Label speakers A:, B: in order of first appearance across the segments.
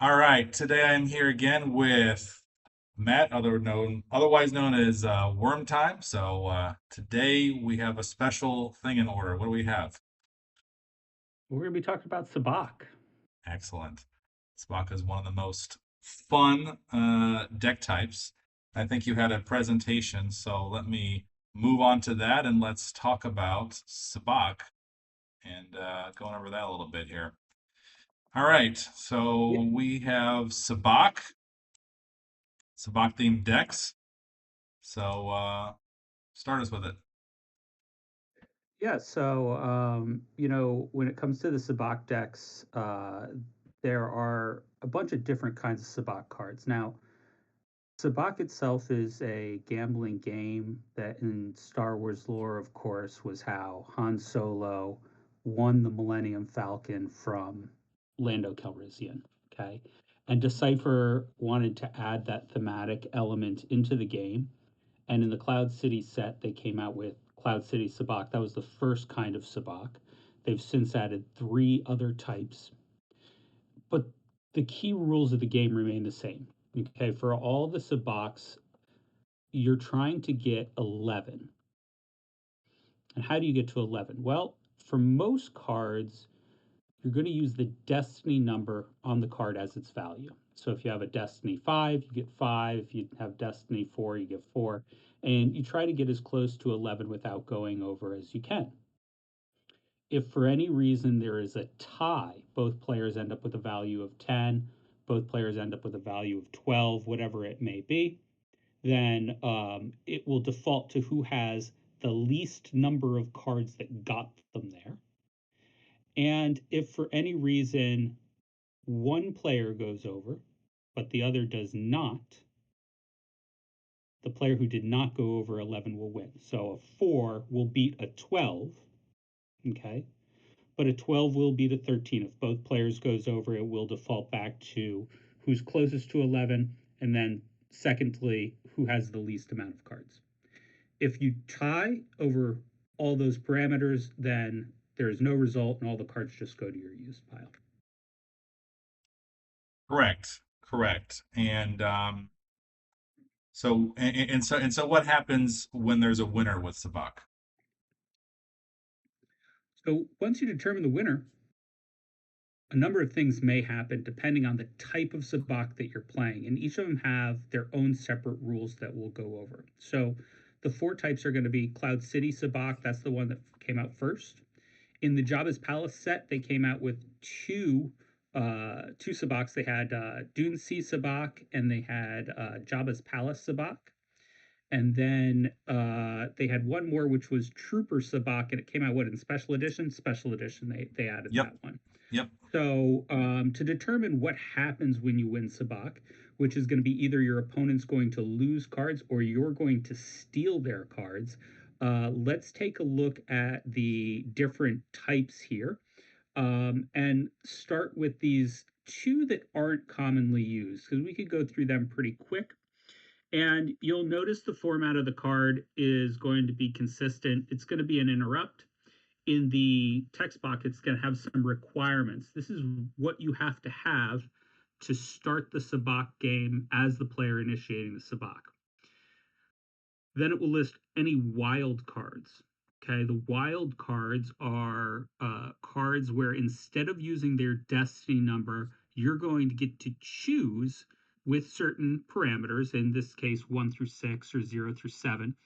A: All right, today I am here again with Matt, otherwise known as WormTime. So today we have a special thing in order. What do we have?
B: We're going to be talking about Sabacc.
A: Excellent. Sabacc is one of the most fun deck types. I think you had a presentation, so let me move on to that and let's talk about Sabacc and going over that a little bit here. All right,
B: Yeah,
A: so we have Sabacc themed decks. So start us with it.
B: yeah. So when it comes to the Sabacc decks, there are a bunch of different kinds of Sabacc cards. Now, Sabacc itself is a gambling game that, in Star Wars lore, of course, was how Han Solo won the Millennium Falcon from Lando Calrissian. Okay, and Decipher wanted to add that thematic element into the game. And in the Cloud City set, they came out with Cloud City Sabacc. That was the first kind of Sabacc. They've since added three other types, but the key rules of the game remain the same. Okay, for all the Sabaccs, you're trying to get 11. And how do you get to 11? Well, for most cards, you're going to use the destiny number on the card as its value. So if you have a destiny 5, you get 5. If you have destiny 4, you get 4. And you try to get as close to 11 without going over as you can. If for any reason there is a tie, both players end up with a value of 10, both players end up with a value of 12, whatever it may be, then it will default to who has the least number of cards that got them there. And if for any reason one player goes over, but the other does not, the player who did not go over 11 will win. So a 4 will beat a 12, okay? But a 12 will beat a 13. If both players goes over, it will default back to who's closest to 11, and then secondly, who has the least amount of cards. If you tie over all those parameters, then there is no result and all the cards just go to your used pile.
A: Correct. Correct. And so what happens when there's a winner with Sabacc?
B: So once you determine the winner, a number of things may happen depending on the type of sabacc that you're playing, and each of them have their own separate rules that we'll go over. So the four types are going to be Cloud City sabacc. That's the one that came out first. In the Jabba's Palace set, they came out with two sabaccs. They had Dune Sea sabacc and they had Jabba's Palace sabacc. And then they had one more, which was Trooper sabacc, and it came out what in special edition? Special edition. They added
A: Yep.
B: that one.
A: Yep.
B: So to determine what happens when you win Sabacc, which is going to be either your opponent's going to lose cards or you're going to steal their cards, let's take a look at the different types here and start with these two that aren't commonly used because we could go through them pretty quick. And you'll notice the format of the card is going to be consistent. It's going to be an interrupt. In the text box, it's going to have some requirements. This is what you have to have to start the Sabacc game as the player initiating the Sabacc. Then it will list any wild cards. Okay, the wild cards are cards where instead of using their destiny number, you're going to get to choose with certain parameters, in this case, 1 through 6 or 0 through 7,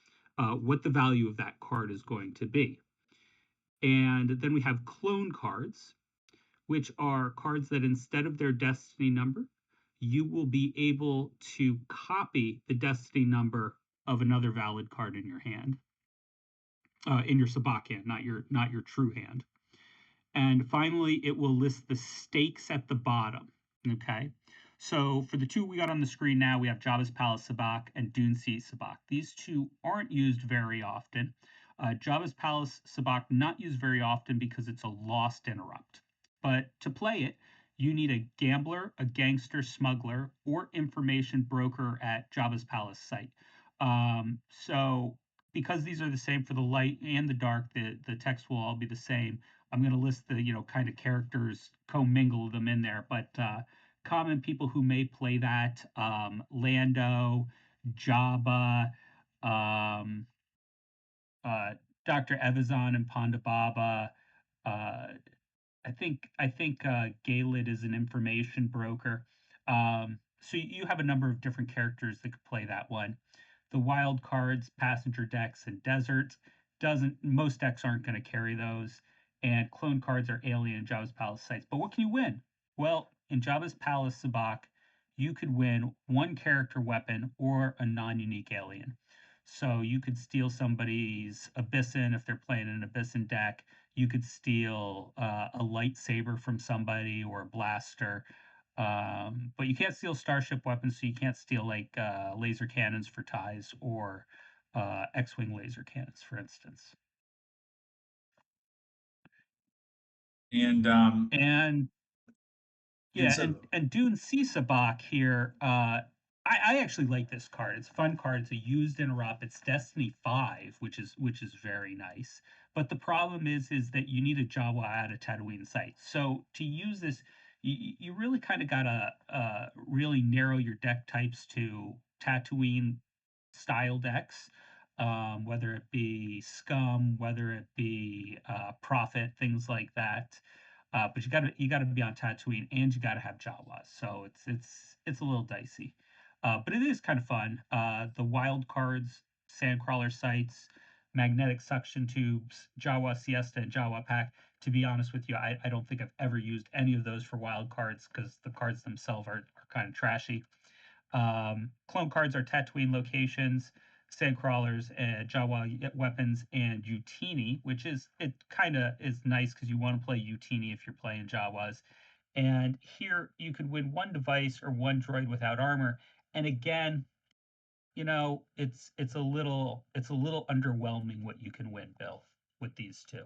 B: what the value of that card is going to be. And then we have clone cards, which are cards that instead of their destiny number, you will be able to copy the destiny number of another valid card in your hand, in your sabacc hand, not your true hand. And finally, it will list the stakes at the bottom. Okay. So for the two we got on the screen now, we have Jabba's Palace Sabacc and Dune Sea Sabacc. These two aren't used very often. Jabba's Palace Sabacc not used very often because it's a lost interrupt. But to play it, you need a gambler, a gangster, smuggler, or information broker at Jabba's Palace site. So because these are the same for the light and the dark, the text will all be the same. I'm going to list the kind of characters, commingle them in there, but common people who may play that, Lando, Jabba, um, uh, Dr. Evazan and Ponda Baba. Uh, I think Galid is an information broker. So you have a number of different characters that could play that one. The wild cards, passenger decks, and deserts doesn't most decks aren't going to carry those. And clone cards are alien in Jabba's Palace sites. But what can you win? Well, in Jabba's Palace Sabacc, you could win one character weapon or a non-unique alien. So you could steal somebody's Abyssin if they're playing an Abyssin deck. You could steal a lightsaber from somebody or a blaster. But you can't steal starship weapons, so you can't steal like laser cannons for ties or X-wing laser cannons, for instance.
A: And
B: And
A: and
B: yeah,
A: so
B: and Dune C Sabacc here. I actually like this card. It's a fun card. It's a used interrupt. It's Destiny 5, which is very nice. But the problem is that you need a Jawa at a Tatooine site. So to use this, you really kind of gotta really narrow your deck types to Tatooine style decks. Whether it be Scum, whether it be Prophet, things like that. But you gotta be on Tatooine and you gotta have Jawas, so it's a little dicey. But it is kind of fun. The wild cards, Sandcrawler sites, magnetic suction tubes, Jawa Siesta, and Jawa Pack. To be honest with you, I don't think I've ever used any of those for wild cards because the cards themselves are kind of trashy. Clone cards are Tatooine locations, Sandcrawlers, Jawa weapons, and Utini, which is it kind of is nice because you want to play Utini if you're playing Jawas. And here you could win one device or one droid without armor. And again, it's a little underwhelming what you can win, Bill, with these two.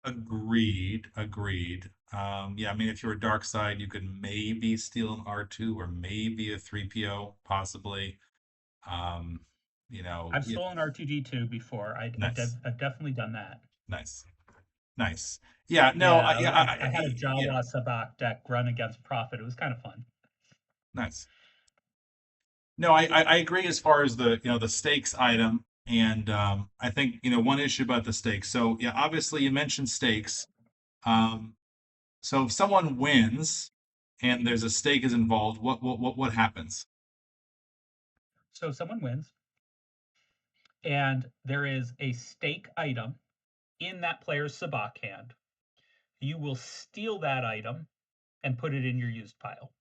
A: agreed, agreed. Yeah, I mean, if you're a dark side, you could maybe steal an R2 or maybe a 3PO, possibly. Um,
B: I've
A: yeah,
B: stolen R2D2 before.
A: nice,
B: I've definitely done that.
A: nice, nice. Yeah, no,
B: Yeah, I had a
A: yeah,
B: Jawa Sabacc deck run against Prophet. It was kind of fun.
A: nice. No, I agree as far as the stakes item, and I think one issue about the stakes. So yeah, obviously you mentioned stakes. Um, so if someone wins and there's a stake is involved, what happens?
B: So someone wins, and there is a stake item in that player's Sabacc hand. You will steal that item and put it in your used pile.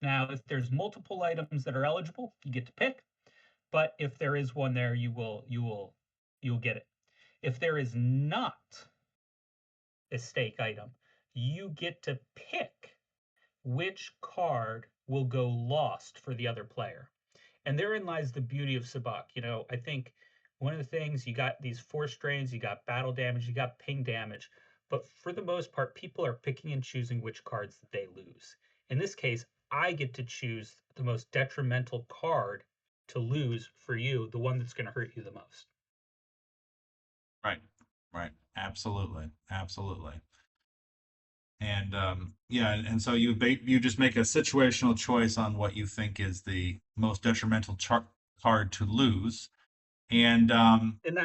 B: Now, if there's multiple items that are eligible, you get to pick. But if there is one there, you'll get it. If there is not a stake item, you get to pick which card will go lost for the other player. And therein lies the beauty of Sabacc. I think one of the things you got these force drains, you got battle damage, you got ping damage, but for the most part, people are picking and choosing which cards that they lose. In this case, I get to choose the most detrimental card to lose for you, the one that's going to hurt you the most.
A: Right, right, absolutely, absolutely. And yeah, and so you just make a situational choice on what you think is the most detrimental card to lose, and
B: In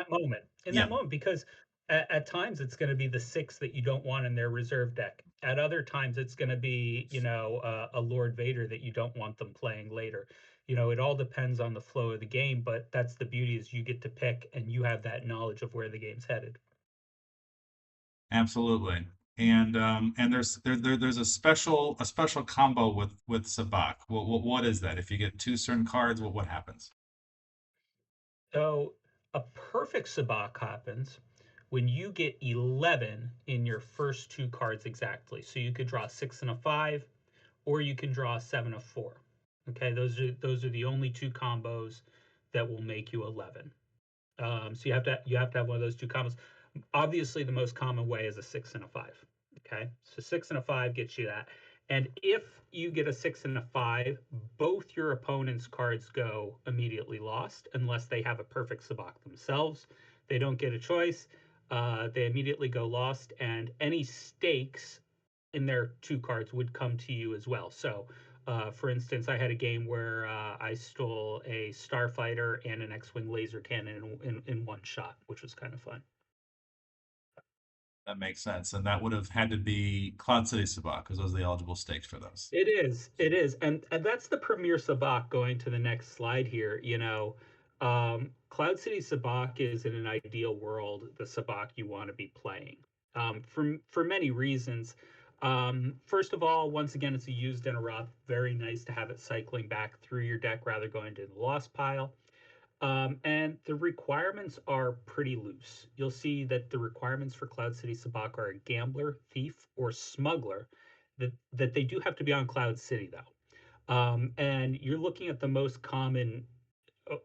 A: yeah,
B: that moment, because at times it's going to be the six that you don't want in their reserve deck. At other times, it's going to be a Lord Vader that you don't want them playing later. It all depends on the flow of the game, but that's the beauty is you get to pick and you have that knowledge of where the game's headed.
A: absolutely. And there's a special combo with Sabacc. What is that? If you get two certain cards, what happens?
B: So a perfect sabacc happens when you get 11 in your first two cards exactly. So you could draw 6 and a 5, or you can draw 7 of 4. Okay, those are the only two combos that will make you 11. So you have to have one of those two combos. Obviously, the most common way is a 6 and a 5. Okay, so 6 and a 5 gets you that. And if you get a 6 and a 5, both your opponent's cards go immediately lost unless they have a perfect sabacc themselves. They don't get a choice. They immediately go lost, and any stakes in their 2 cards would come to you as well. So, for instance, I had a game where I stole a starfighter and an X-wing laser cannon in one shot, which was kind of fun.
A: That makes sense. And that would have had to be Cloud City Sabacc because those are the eligible stakes for those.
B: It is, and that's the Premier Sabacc. Going to the next slide here, Cloud City Sabacc is in an ideal world the Sabacc you want to be playing, for many reasons. First of all, once again, it's a used and a rough. Very nice to have it cycling back through your deck rather going to the lost pile. And the requirements are pretty loose. You'll see that the requirements for Cloud City Sabacc are a gambler, thief, or smuggler. That they do have to be on Cloud City though. And you're looking at the most common,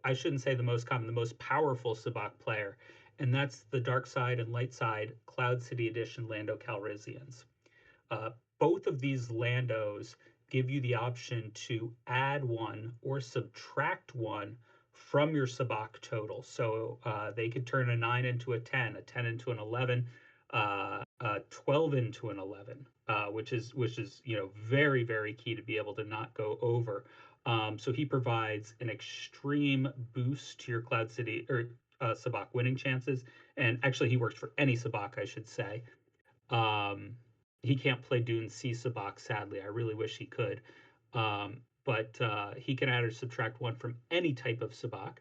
B: I shouldn't say the most common, the most powerful Sabacc player, and that's the Dark Side and Light Side Cloud City Edition Lando Calrissians. Uh, Both of these Landos give you the option to add one or subtract one from your Sabacc total. So they could turn a 9 into a 10 into an 11, 12 into an 11, which is very very key to be able to not go over. So he provides an extreme boost to your Cloud City or Sabacc winning chances, and actually he works for any Sabacc, I should say. Um, he can't play Dune C Sabacc, sadly. I really wish he could. But he can add or subtract one from any type of Sabacc.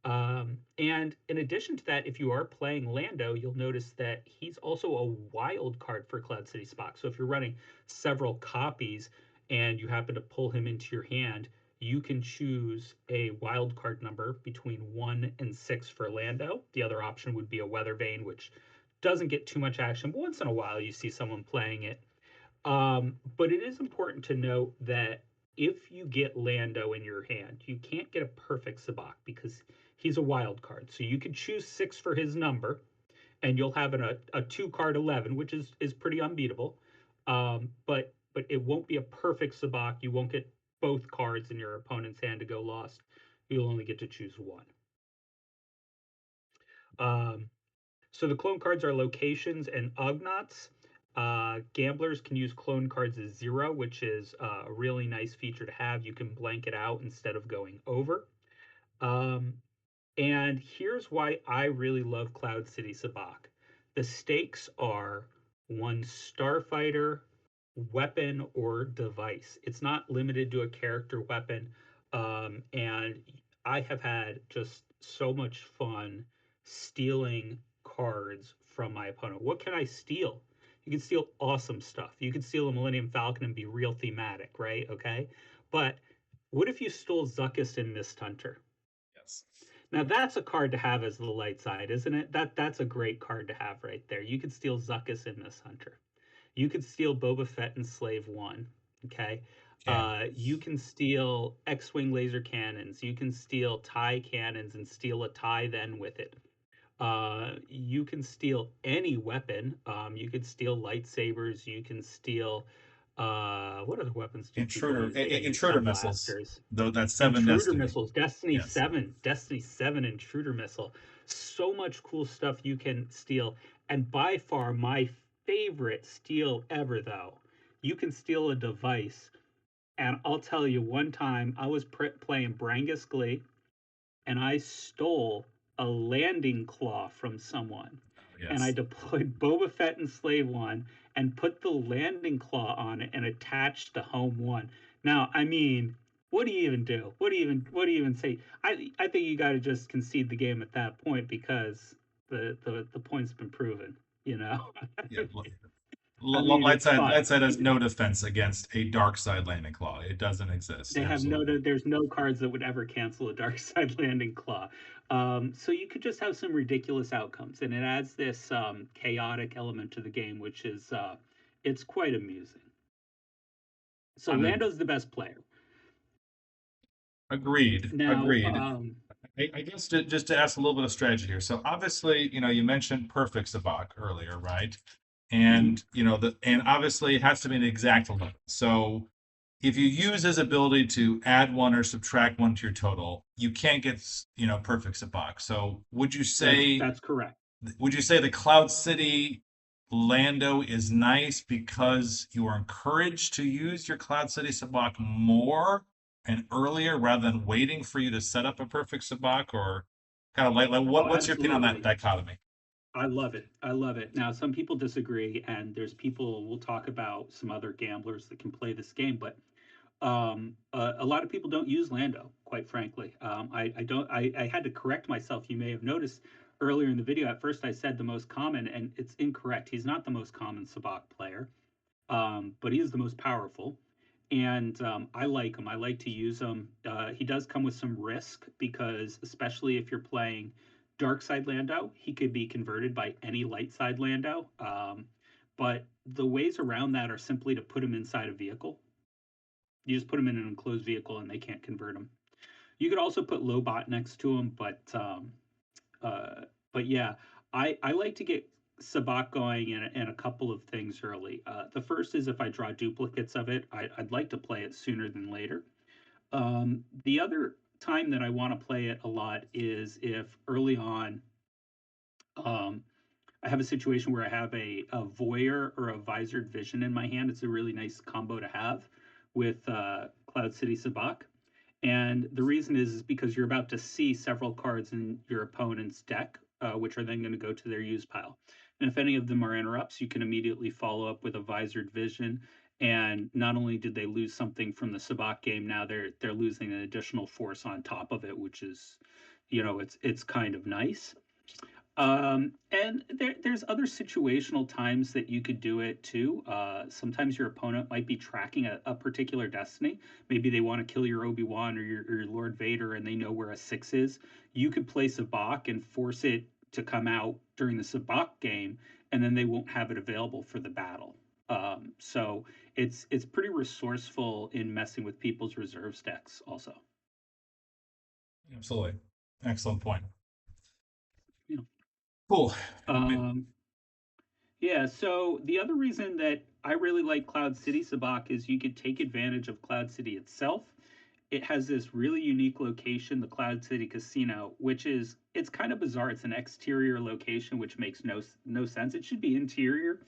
B: And in addition to that, if you are playing Lando, you'll notice that he's also a wild card for Cloud City Spock. So if you're running several copies and you happen to pull him into your hand, you can choose a wild card number between 1 and 6 for Lando. The other option would be a Weather Vane, which doesn't get too much action, but once in a while you see someone playing it. But it is important to note that if you get Lando in your hand, you can't get a perfect Sabacc because he's a wild card. So you could choose 6 for his number, and you'll have a 2 card 11, which is pretty unbeatable. But it won't be a perfect Sabacc. You won't get both cards in your opponent's hand to go lost. You'll only get to choose one. Um, So the clone cards are locations and Ugnaughts. Gamblers can use clone cards as 0, which is a really nice feature to have. You can blank it out instead of going over. Um, and here's why I really love Cloud City Sabacc. The stakes are 1 starfighter, weapon, or device. It's not limited to a character weapon. And I have had just so much fun stealing cards from my opponent. What can I steal? You can steal awesome stuff. You can steal a Millennium Falcon and be real thematic, right? Okay. But what if you stole Zuckuss and Mist Hunter?
A: Yes.
B: Now that's a card to have as the light side, isn't it? That's a great card to have right there. You could steal Zuckuss and Mist Hunter. You could steal Boba Fett and Slave One. Okay.
A: Can.
B: You can steal X-wing laser cannons. You can steal tie cannons and steal a tie then with it. You can steal any weapon. You could steal lightsabers. You can steal what other weapons do people use? They use
A: Intruder
B: stun
A: missiles.
B: blasters,
A: Though that's 7
B: intruder
A: Destiny.
B: missiles,
A: Yes.
B: Destiny 7 intruder missile. So much cool stuff you can steal. And by far my favorite steal ever though, you can steal a device. And I'll tell you, one time I was playing Brangus Glee and I stole a landing claw from someone.
A: Oh,
B: And I
A: yes.
B: deployed Boba Fett and Slave One and put the landing claw on it and attached the home one. Now, I mean, what do you even do? What do you even say? I think you got to just concede the game at that point because the point's been proven. You know,
A: Yeah.
B: I mean, it's
A: Light
B: fun.
A: side has no defense against a dark side landing claw. It doesn't exist.
B: They have no,
A: Absolutely.
B: there's no cards that would ever cancel a dark side landing claw. So you could just have some ridiculous outcomes, and it adds this chaotic element to the game, which is it's quite amusing. So
A: I'm a,
B: Lando's the best player.
A: agreed.
B: Now,
A: Agreed. I guess just to ask a little bit of strategy here. So obviously, you mentioned perfect Sabacc earlier, right?
B: mhm,
A: And and obviously it has to be an exact limit. So if you use his ability to add one or subtract one to your total, you can't get perfect Sabacc. So would you say
B: that's correct.
A: the Cloud City Lando is nice because you are encouraged to use your Cloud City Sabacc more and earlier rather than waiting for you to set up a perfect Sabacc, or kind of like
B: Oh,
A: what's your opinion on that
B: absolutely.
A: dichotomy?
B: I love it. I love it. Now, some people disagree, and there's people, we'll talk about some other gamblers that can play this game, but a lot of people don't use Lando, quite frankly. I don't, I had to correct myself. You may have noticed earlier in the video, at first I said the most common, and it's incorrect. He's not the most common Sabacc player, but he is the most powerful. And I like him. I like to use him. He does come with some risk because, especially if you're playing dark side Lando, he could be converted by any light side Lando. But the ways around that are simply to put him inside a vehicle. You just put him in an enclosed vehicle and they can't convert him. You could also put Lobot next to him, uh, but yeah, I like to get Sabacc going in a couple of things early. The first is if I draw duplicates of it, I'd like to play it sooner than later. The other time that I want to play it a lot is if early on um, I have a situation where I have a voyeur or a visored vision in my hand. It's a really nice combo to have with Cloud City Sabacc. And the reason is because you're about to see several cards in your opponent's deck, which are then going to go to their use pile. And if any of them are interrupts, you can immediately follow up with a visored vision. And not only did they lose something from the Sabacc game, now they're losing an additional force on top of it, which is, it's kind of nice. And there's other situational times that you could do it too. Sometimes your opponent might be tracking a particular destiny. Maybe they want to kill your Obi-Wan or your Lord Vader and they know where a six is. You could play Sabacc and force it to come out during the Sabacc game, and then they won't have it available for the battle. So it's pretty resourceful in messing with people's reserve decks also.
A: Absolutely. Excellent point.
B: Yeah.
A: Cool.
B: Um, Yeah, so the other reason that I really like Cloud City Sabacc is you could take advantage of Cloud City itself. It has this really unique location, the Cloud City Casino, which is it's kind of bizarre. It's an exterior location, which makes no sense. It should be interior,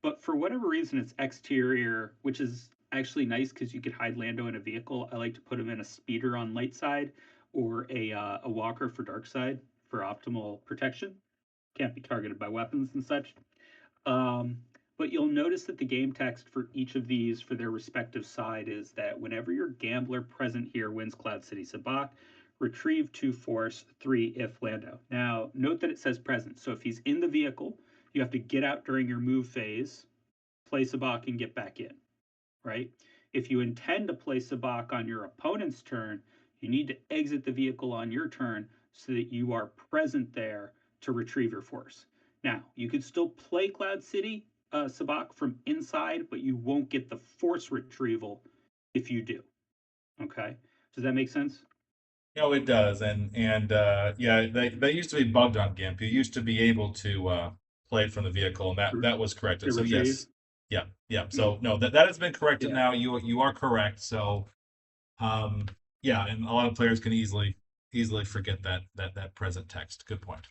B: but for whatever reason, it's exterior, which is actually nice because you could hide Lando in a vehicle. I like to put him in a speeder on light side or a walker for dark side for optimal protection. Can't be targeted by weapons and such. Um, but you'll notice that the game text for each of these for their respective side is that whenever your gambler present here wins Cloud City Sabacc, retrieve 2 force, 3 if Lando. Now, note that it says present. So if he's in the vehicle, you have to get out during your move phase, play Sabacc, and get back in, right? If you intend to play Sabacc on your opponent's turn, you need to exit the vehicle on your turn so that you are present there to retrieve your force. Now, you could still play Cloud City Sabacc from inside, but you won't get the force retrieval if you do. Okay? Does that make sense?
A: No, it does, and yeah, they used to be bugged on GIMP. You used to be able to play it from the vehicle, and that was corrected.
B: To
A: So
B: retrieve?
A: yes, yeah, yeah.
B: Yeah.
A: So no, that has been corrected
B: Yeah.
A: now. You are correct. So um, yeah, and a lot of players can easily forget that present text. Good point.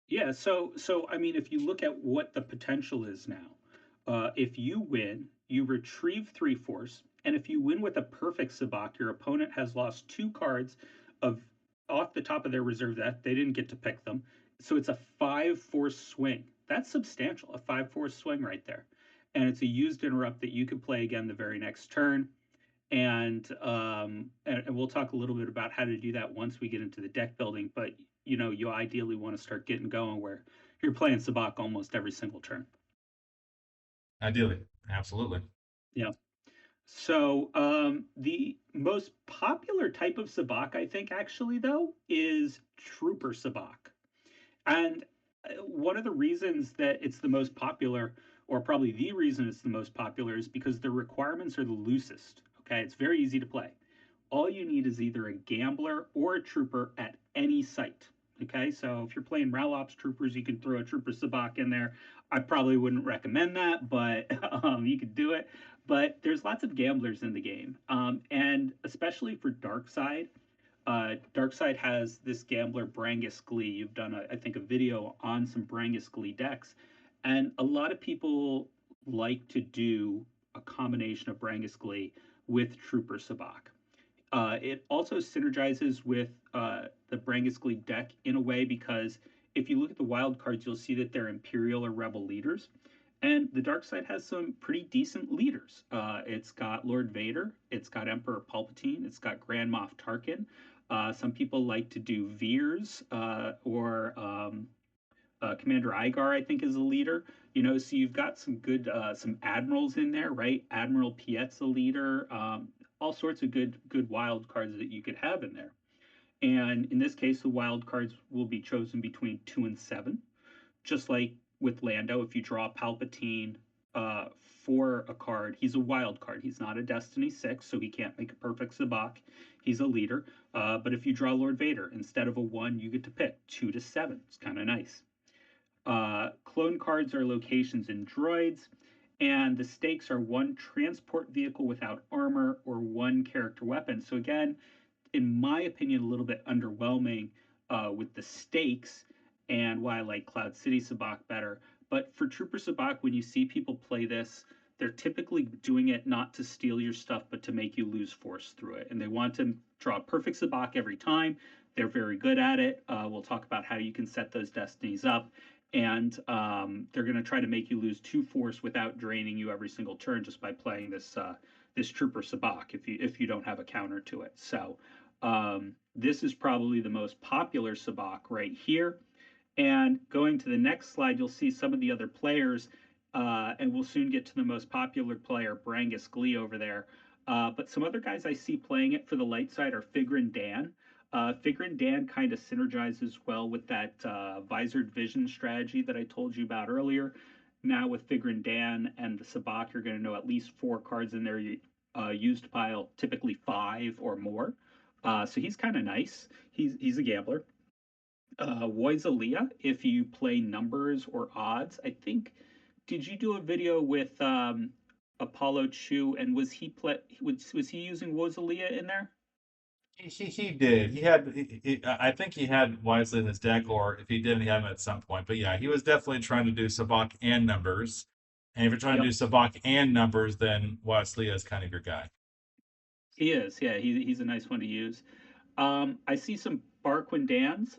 B: Yeah, so I mean, if you look at what the potential is now, if you win, you retrieve 3 force, and if you win with a perfect sabacc, your opponent has lost 2 cards of off the top of their reserve that they didn't get to pick them. So it's a 5 force swing. That's substantial, a 5 force swing right there, and it's a used interrupt that you can play again the very next turn. And we'll talk a little bit about how to do that once we get into the deck building. But you ideally want to start getting going where you're playing Sabacc almost every single turn.
A: Ideally, absolutely.
B: Yeah. So the most popular type of Sabacc, I think, actually though, is Trooper Sabacc. And one of the reasons that it's the most popular, or probably the reason it's the most popular, is because the requirements are the loosest. Okay, it's very easy to play. All you need is either a gambler or a trooper at any site. Okay, so if you're playing Ralops troopers, you can throw a trooper sabacc in there. I probably wouldn't recommend that, but you could do it. But there's lots of gamblers in the game, and especially for Dark Side. Dark Side has this gambler Brangus Glee. You've done, I think, a video on some Brangus Glee decks, And a lot of people like to do a combination of Brangus Glee with Trooper Sabacc. It also synergizes with the Brangus Glee deck in a way because if you look at the wild cards, you'll see that they're Imperial or Rebel leaders. And the dark side has some pretty decent leaders. It's got Lord Vader, it's got Emperor Palpatine, it's got Grand Moff Tarkin. Some people like to do Veers or Commander Igar, I think, is a leader. So you've got some good some admirals in there, right? Admiral Piet's a leader. All sorts of good wild cards that you could have in there. And in this case, the wild cards will be chosen between 2 and 7, just like with Lando. If you draw Palpatine for a card, he's a wild card. He's not a Destiny 6, so he can't make a perfect Sabacc. He's a leader. But if you draw Lord Vader, instead of a 1, you get to pick 2 to 7. It's kind of nice. Clone cards are locations in droids, and the stakes are 1 transport vehicle without armor or 1 character weapon. So again, in my opinion, a little bit underwhelming with the stakes and why I like Cloud City Sabacc better. But for Trooper Sabacc, when you see people play this, they're typically doing it not to steal your stuff, but to make you lose force through it. And they want to draw a perfect Sabacc every time. They're very good at it. We'll talk about how you can set those destinies up. And they're going to try to make you lose 2 force without draining you every single turn just by playing this Trooper Sabacc if you don't have a counter to it. So this is probably the most popular Sabacc right here. And going to the next slide, you'll see some of the other players, and we'll soon get to the most popular player, Brangus Glee, over there. But some other guys I see playing it for the light side are Figrin Dan. Figrin Dan kind of synergizes well with that visored vision strategy that I told you about earlier. Now with Figrin Dan and the Sabacc, you're going to know at least 4 cards in their used pile, typically 5 or more. So he's kind of nice. He's a gambler. Woizalia, if you play numbers or odds, I think. Did you do a video with Apollo Chu, and was he using Woizalia in there?
A: He did. I think he had Wisely in his deck, or if he didn't, he had him at some point. But yeah, he was definitely trying to do Sabacc and numbers. And if you're trying to do
B: Yep,
A: Sabacc and numbers, then Wisely is kind of your guy.
B: he is. Yeah, he's a nice one to use. I see some Barquindans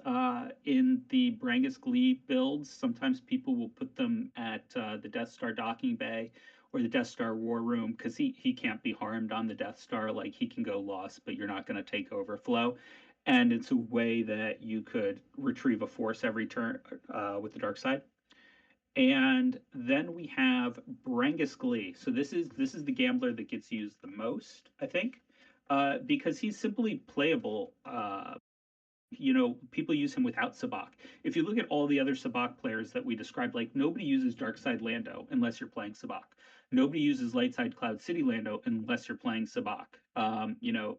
B: in the Brangus Glee builds. Sometimes people will put them at the Death Star docking bay or the Death Star war room because he can't be harmed on the Death Star. Like he can go lost, but you're not going to take overflow. And it's a way that you could retrieve a force every turn with the dark side. And then we have Brangus Glee. So this is the gambler that gets used the most, I think, because he's simply playable. People use him without Sabacc. If you look at all the other Sabacc players that we described, like nobody uses Darkside Lando unless you're playing Sabacc. Nobody uses Lightside Cloud City Lando unless you're playing Sabacc.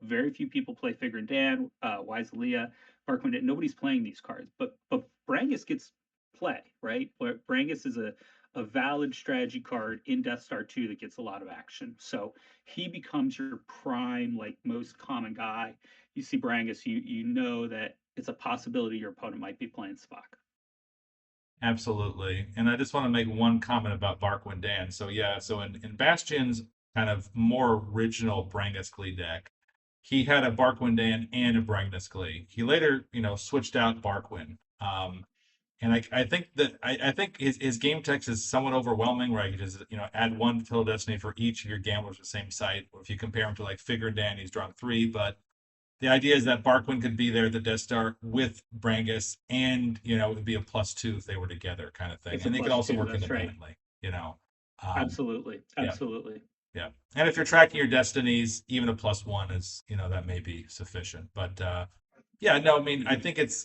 B: Very few people play Figure and Dan, Wiselia, Barkwind. Nobody's playing these cards, but Brangus gets play, right? Brangus is a valid strategy card in Death Star 2 that gets a lot of action. So he becomes your prime, like most common guy. You see Brangus, you know that it's a possibility your opponent might be playing Spock.
A: Absolutely. And I just want to make one comment about Barkwin Dan. So yeah, so in Bastion's kind of more original Brangus Glee deck, he had a Barkwin Dan and a Brangus Glee. He later, switched out Barkwin. And I think his game text is somewhat overwhelming, right? You just, add 1 to Destiny for each of your gamblers at the same site. If you compare him to like Figure Dan, he's drawn 3, but the idea is that Barkwin could be there at the Death Star with Brangus, and it would be a +2 if they were together, kind of thing.
B: It's a
A: And they could
B: plus
A: also
B: two.
A: work
B: That's right.
A: independently. You know, um,
B: Absolutely.
A: yeah,
B: Absolutely.
A: yeah. And if you're tracking your destinies, even a +1 is, that may be sufficient. But yeah, no, I mean,
B: Mhm.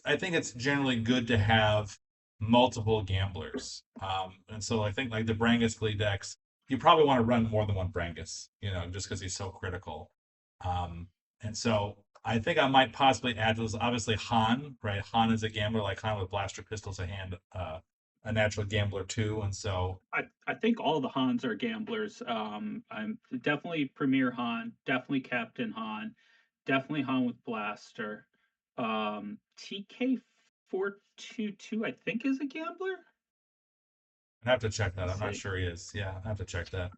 A: I think it's generally good to have multiple gamblers. And so I think like the Brangus Glee decks, you probably want to run more than one Brangus, just because he's so critical. Um, and so I think I might possibly add to this, obviously Han, right? Han is a gambler, like Han with blaster pistols a hand, a natural gambler too. And so
B: I think all the Hans are gamblers. I'm definitely Premier Han, definitely Captain Han, definitely Han with Blaster. TK 422, I think, is a gambler.
A: I'd have to check that.
B: Let's
A: I'm not
B: see.
A: sure he is. Yeah, I have to check that.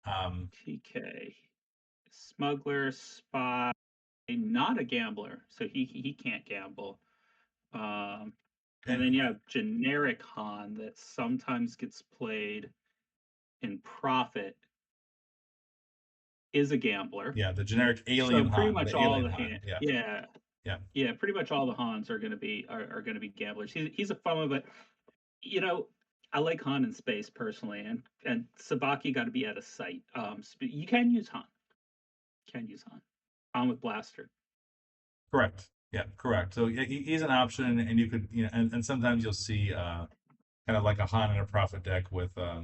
A: Um,
B: TK. Smuggler, spy, not a gambler, so he can't gamble. Um, and
A: and
B: then you have generic Han that sometimes gets played in profit, is a gambler.
A: yeah, the generic
B: So
A: alien
B: pretty
A: Han,
B: much
A: the
B: all
A: alien
B: the
A: Han.
B: hand,
A: Yeah,
B: yeah,
A: yeah,
B: yeah, pretty much all the Hans are going to be are going to be gamblers. He's a fun one, but you know, I like Han in space personally, and Sabacc got to be out of sight. You can use Han, can use Han with blaster.
A: correct. Yeah, correct. So he's an option, and you could, and sometimes you'll see kind of like a Han and a Prophet deck with a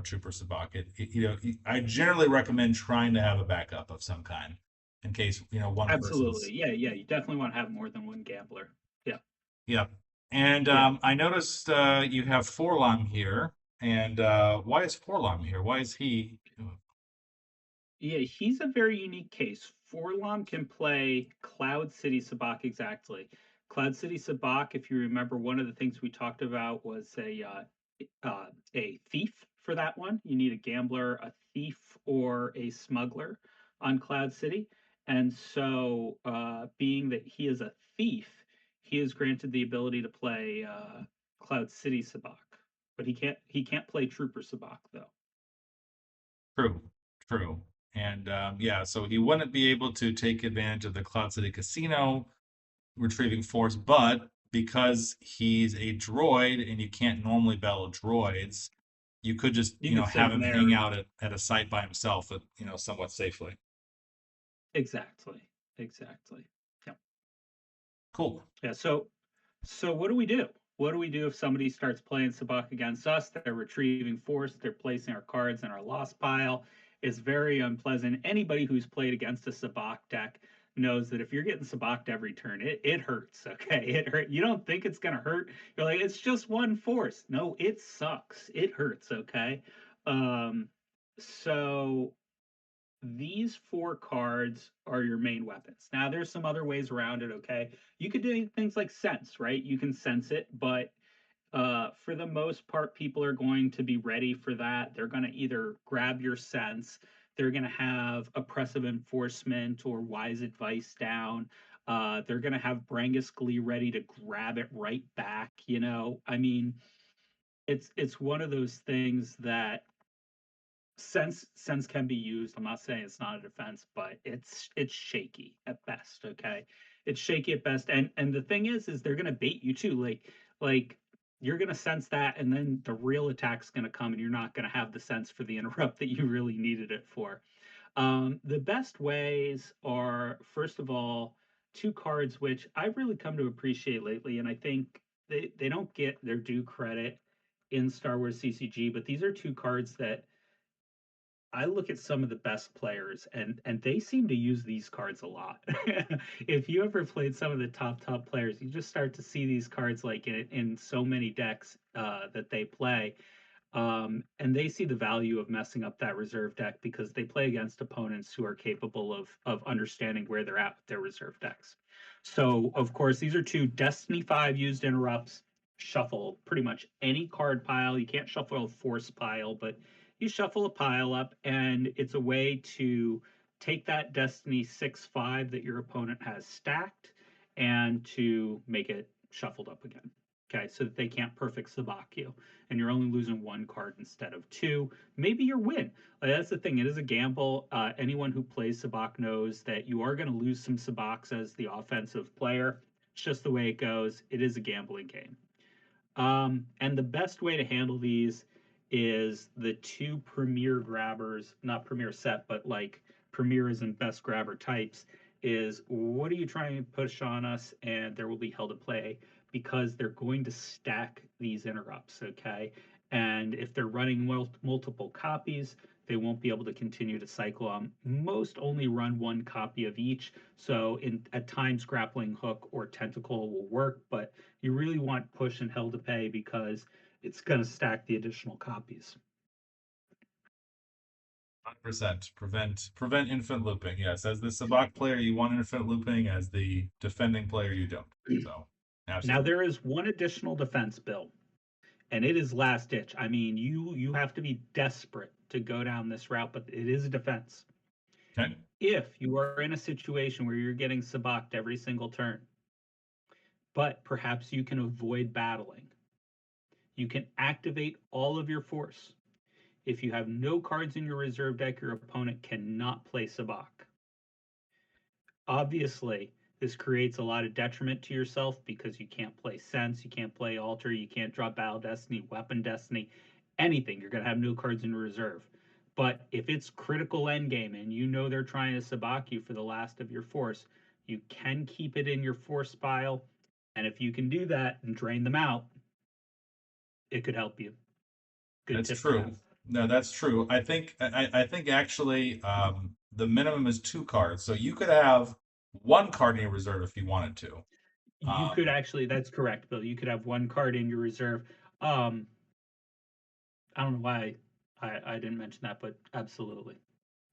A: Trooper Sabacc. I generally recommend trying to have a backup of some kind in case one
B: Absolutely,
A: person's.
B: yeah, yeah. You definitely want to have more than one gambler. Yeah,
A: Yeah. And
B: yeah.
A: I noticed you have Forlom here. And why is Forlom here? Why is he?
B: Yeah, he's a very unique case. Forlom can play Cloud City Sabacc exactly. Cloud City Sabacc, if you remember, one of the things we talked about was a thief for that one. You need a gambler, a thief, or a smuggler on Cloud City. And so, being that he is a thief, he is granted the ability to play Cloud City Sabacc, but he can't play Trooper Sabacc though.
A: True, true. And yeah, so he wouldn't be able to take advantage of the Cloud City Casino retrieving force, but because he's a droid and you can't normally battle droids, you could just,
B: You could send
A: have
B: him
A: him hang
B: there.
A: out at a site by himself, somewhat safely.
B: Exactly. Exactly. Yeah.
A: Cool.
B: Yeah. So what do we do? What do we do if somebody starts playing Sabacc against us? They're retrieving force. They're placing our cards in our lost pile. It's very unpleasant. Anybody who's played against a Sabacc deck knows that if you're getting Sabacc every turn, it hurts. Okay, it hurt. You don't think it's gonna hurt. You're like, it's just one force. No, it sucks. It hurts. Okay. Um, so these four cards are your main weapons. Now, there's some other ways around it, okay? You could do things like sense, right? You can sense it, but for the most part, people are going to be ready for that. They're going to either grab your sense, they're going to have oppressive enforcement or wise advice down. They're going to have Brangus Glee ready to grab it right back. I mean, it's one of those things that sense can be used. I'm not saying it's not a defense, but it's shaky at best. Okay, it's shaky at best, and the thing is they're gonna bait you too. Like you're gonna sense that, and then the real attack's gonna come, and you're not gonna have the sense for the interrupt that you really needed it for. The best ways are, first of all, two cards which I've really come to appreciate lately, and I think they don't get their due credit in Star Wars CCG, but these are two cards that I look at some of the best players and they seem to use these cards a lot. If you ever played some of the top players, you just start to see these cards like in so many decks that they play. And they see the value of messing up that reserve deck because they play against opponents who are capable of understanding where they're at with their reserve decks. So, of course, these are two Destiny 5 used interrupts. Shuffle pretty much any card pile. You can't shuffle a force pile, but you shuffle a pile up, and it's a way to take that Destiny 6/5 that your opponent has stacked and to make it shuffled up again. Okay, so that they can't perfect Sabacc you and you're only losing one card instead of two. Maybe you win. That's the thing. It is a gamble. Anyone who plays Sabacc knows that you are going to lose some Sabaccs as the offensive player. It's just the way it goes. It is a gambling game. And the best way to handle these is the two Premiere grabbers, not Premiere set, but like Premieres and best grabber types. Is what are you trying to push on us? And there will be hell to play because they're going to stack these interrupts, okay? And if they're running multiple copies, they won't be able to continue to cycle them. Most only run one copy of each. So at times grappling hook or tentacle will work, but you really want push and hell to pay because it's going to stack the additional copies.
A: 100%. Prevent infinite looping. Yes, as the Sabacc player, you want infinite looping. As the defending player, you don't. So,
B: Now,
A: absolutely.
B: there is one additional defense bill. and it is last ditch. I mean, you have to be desperate to go down this route, but it is a defense.
A: Okay.
B: If you are in a situation where you're getting sabacked every single turn, but perhaps you can avoid battling, you can activate all of your force. If you have no cards in your reserve deck, your opponent cannot play Sabacc. Obviously, this creates a lot of detriment to yourself because you can't play Sense, you can't play Alter, you can't draw Battle Destiny, Weapon Destiny, anything. You're going to have no cards in reserve. But if it's critical endgame and you know they're trying to Sabacc you for the last of your force, you can keep it in your force pile. And if you can do that and drain them out, it could help you. Good
A: That's
B: tip to have.
A: true. No, that's true. I think actually the minimum is 2 cards, so you could have 1 card in your reserve if you wanted to.
B: You could
A: Um,
B: actually, that's correct, Bill. You could have one card in your reserve. Um, I don't know why I didn't mention that, but absolutely.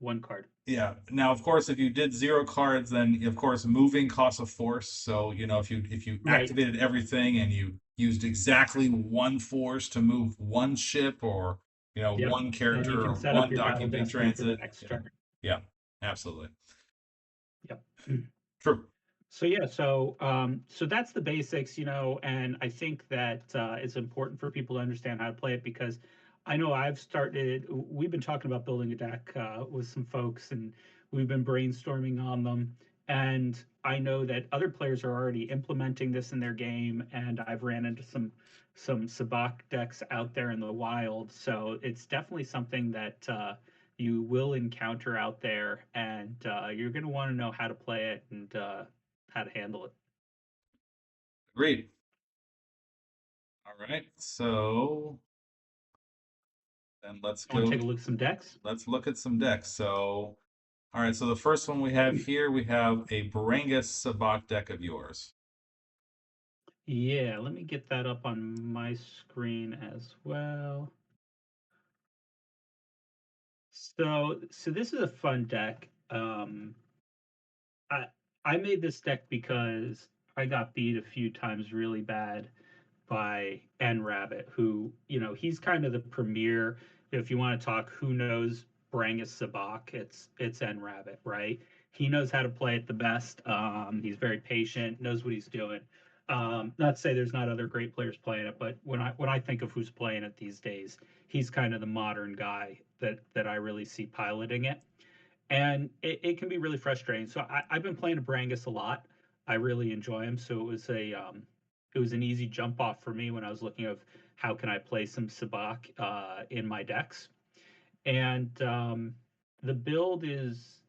B: One card.
A: yeah. Now, of course, if you did 0 cards, then of course moving costs a force. So if you
B: Right.
A: activated everything and you used exactly 1 force to move 1 ship or
B: Yep.
A: one
B: Then you
A: character or
B: can set up
A: one
B: your Battle
A: document
B: Destiny for the
A: transit,
B: next turn.
A: yeah, absolutely
B: Yep.
A: true.
B: So yeah, so that's the basics, and I think that it's important for people to understand how to play it because I know I've started. We've been talking about building a deck with some folks, and we've been brainstorming on them. And I know that other players are already implementing this in their game, and I've ran into some Sabacc decks out there in the wild. So it's definitely something that you will encounter out there, and you're going to want to know how to play it and how to handle it.
A: Agreed. All right, so then
B: I want to take a look at some decks.
A: let's look at some decks. So all right, so the first one we have here, we have a Barangas Sabacc deck of yours.
B: Yeah, let me get that up on my screen as well. So this is a fun deck. I I made this deck because I got beat a few times really bad by N Rabbit, who, he's kind of the premier. If you want to talk who knows Brangus Sabacc, it's N Rabbit, right? He knows how to play it the best. He's very patient, knows what he's doing. Not to say there's not other great players playing it, but when I think of who's playing it these days, he's kind of the modern guy that I really see piloting it, and it can be really frustrating. So I've been playing a Brangus a lot. I really enjoy him. So it was an easy jump off for me when I was looking of how can I play some Sabacc in my decks. And the build is,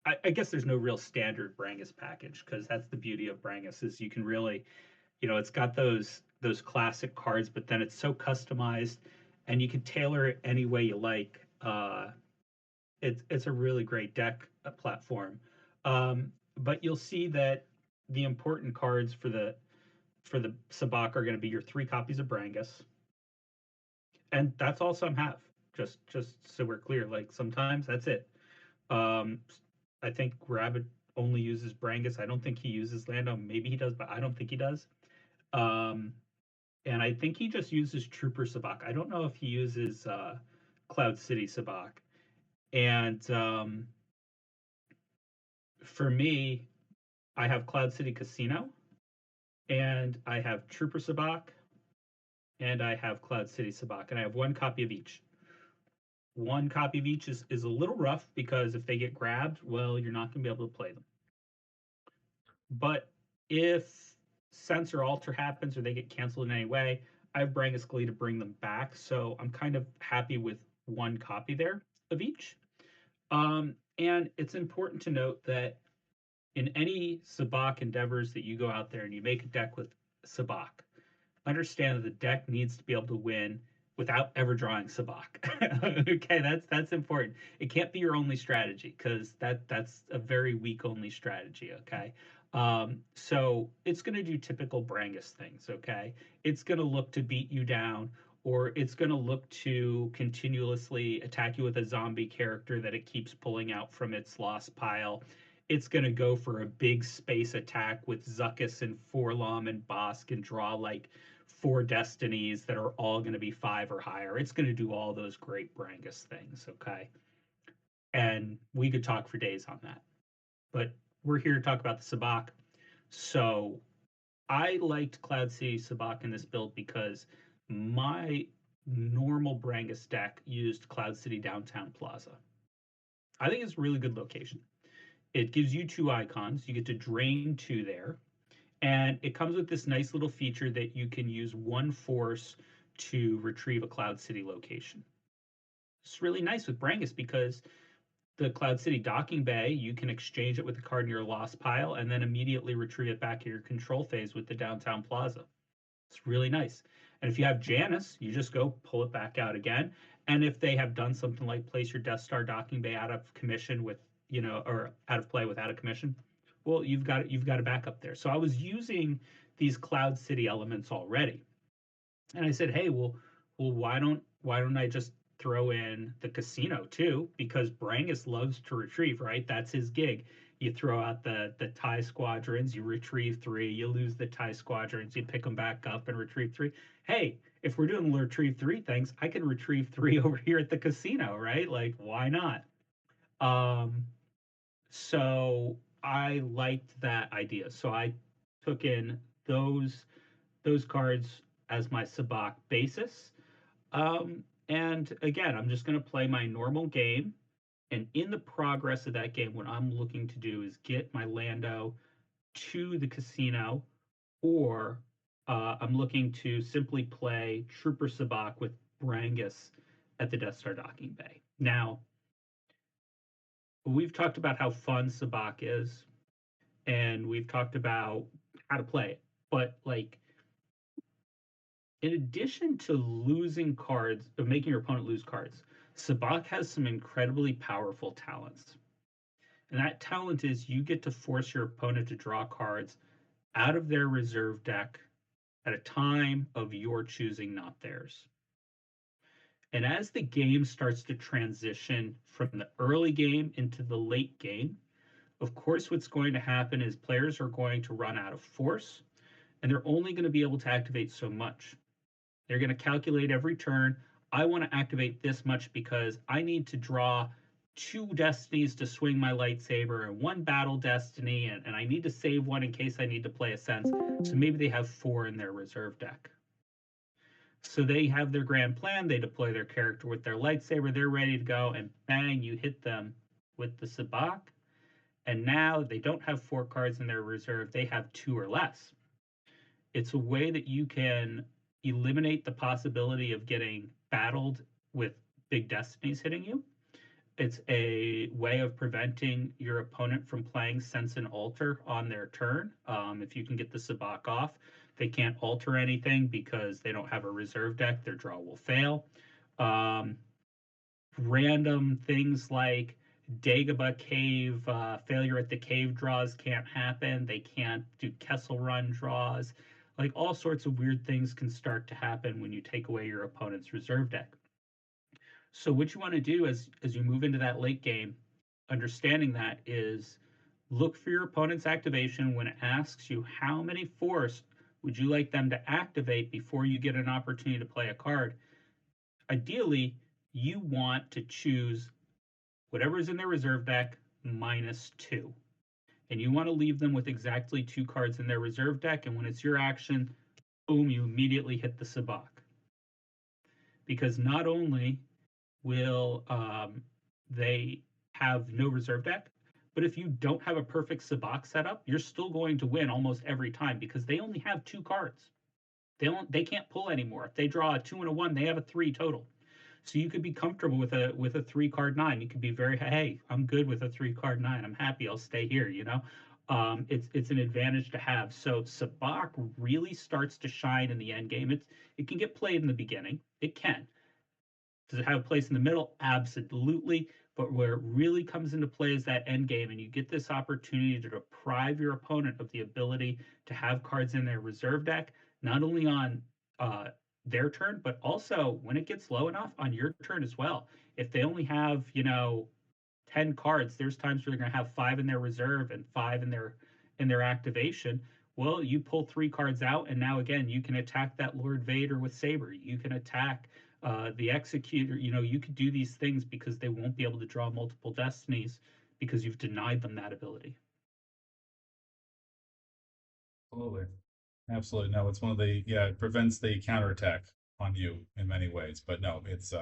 B: I guess there's no real standard Brangus package because that's the beauty of Brangus is you can really, it's got those classic cards, but then it's so customized, and you can tailor it any way you like. It's a really great deck platform. But you'll see that the important cards for the Sabacc are going to be your 3 copies of Brangus, and that's all some have. Just so we're clear, like sometimes that's it. Um, I think Rabbit only uses Brangus. I don't think he uses Lando. Maybe he does, but I don't think he does. Um, and I think he just uses Trooper Sabacc. I don't know if he uses Cloud City Sabacc. And for me, I have Cloud City Casino, and I have Trooper Sabacc, and I have Cloud City Sabacc, and I have 1 copy of each. 1 copy of each is a little rough because if they get grabbed, well, you're not going to be able to play them. But if Sense or Alter happens or they get canceled in any way, I have Brangus Glee to bring them back. So I'm kind of happy with 1 copy there of each. And it's important to note that in any Sabacc endeavors that you go out there and you make a deck with Sabacc, understand that the deck needs to be able to win without ever drawing Sabacc. Okay, that's important. It can't be your only strategy because that's a very weak only strategy. Okay, so it's going to do typical Brangus things. Okay, it's going to look to beat you down, or it's going to look to continuously attack you with a zombie character that it keeps pulling out from its lost pile. It's going to go for a big space attack with Zuckuss and Forlom and Bosk and draw like 4 destinies that are all going to be 5 or higher. It's going to do all those great Brangus things, okay? And we could talk for days on that. But we're here to talk about the Sabacc. So I liked Cloud City Sabacc in this build because my normal Brangus deck used Cloud City Downtown Plaza. I think it's a really good location. It gives you 2 icons. You get to drain 2 there. And it comes with this nice little feature that you can use 1 force to retrieve a Cloud City location. It's really nice with Brangus because the Cloud City docking bay, you can exchange it with a card in your lost pile and then immediately retrieve it back in your control phase with the Downtown Plaza. It's really nice. And if you have Janus, you just go pull it back out again. And if they have done something like place your Death Star docking bay out of commission with, or out of play without a commission, well, you've got a backup there. So I was using these Cloud City elements already. And I said, hey, well, why don't I just throw in the casino too? Because Brangus loves to retrieve, right? That's his gig. You throw out the tie squadrons, you retrieve 3, you lose the tie squadrons, you pick them back up and retrieve 3. Hey, if we're doing retrieve 3 things, I can retrieve 3 over here at the casino, right? Like, why not? So I liked that idea. So I took in those cards as my Sabacc basis. And again, I'm just going to play my normal game. And in the progress of that game, what I'm looking to do is get my Lando to the casino, or I'm looking to simply play Trooper Sabacc with Brangus at the Death Star docking bay. Now, we've talked about how fun Sabacc is, and we've talked about how to play it. But like, in addition to losing cards, of making your opponent lose cards, Sabacc has some incredibly powerful talents. And that talent is you get to force your opponent to draw cards out of their reserve deck at a time of your choosing, not theirs. And as the game starts to transition from the early game into the late game, of course, what's going to happen is players are going to run out of force, and they're only going to be able to activate so much. They're going to calculate every turn. I want to activate this much because I need to draw 2 destinies to swing my lightsaber and 1 battle destiny, and I need to save 1 in case I need to play a sense. So maybe they have 4 in their reserve deck. So they have their grand plan. They deploy their character with their lightsaber. They're ready to go, and bang, you hit them with the Sabacc. And now they don't have 4 cards in their reserve. They have 2 or less. It's a way that you can eliminate the possibility of getting battled with big destinies hitting you. It's a way of preventing your opponent from playing Sense and Alter on their turn. If you can get the Sabacc off, they can't alter anything because they don't have a reserve deck. Their draw will fail. Random things like Dagobah Cave, failure at the cave draws can't happen. They can't do Kessel Run draws. Like, all sorts of weird things can start to happen when you take away your opponent's reserve deck. So what you want to do as you move into that late game, understanding that, is look for your opponent's activation when it asks you how many force would you like them to activate before you get an opportunity to play a card. Ideally, you want to choose whatever is in their reserve deck -2. And you want to leave them with exactly 2 cards in their reserve deck. And when it's your action, boom, you immediately hit the Sabacc. Because not only will they have no reserve deck, but if you don't have a perfect Sabacc setup, you're still going to win almost every time because they only have 2 cards. They can't pull anymore. If they draw a 2 and a 1, they have a 3 total. So you could be comfortable with a 3 card 9. You could be very, hey, I'm good with a 3 card 9. I'm happy. I'll stay here. It's an advantage to have. So Sabacc really starts to shine in the end game. It can get played in the beginning. It can. Does it have a place in the middle? Absolutely. But where it really comes into play is that end game, and you get this opportunity to deprive your opponent of the ability to have cards in their reserve deck, not only on their turn, but also when it gets low enough on your turn as well. If they only have, 10 cards, there's times where they're going to have 5 in their reserve and 5 in their activation. Well, you pull 3 cards out, and now again, you can attack that Lord Vader with Saber. You can attack the Executor. You know, you could do these things because they won't be able to draw multiple destinies because you've denied them that ability.
A: Absolutely. Absolutely. No, it's one of the, yeah, it prevents the counterattack on you in many ways. But no, it's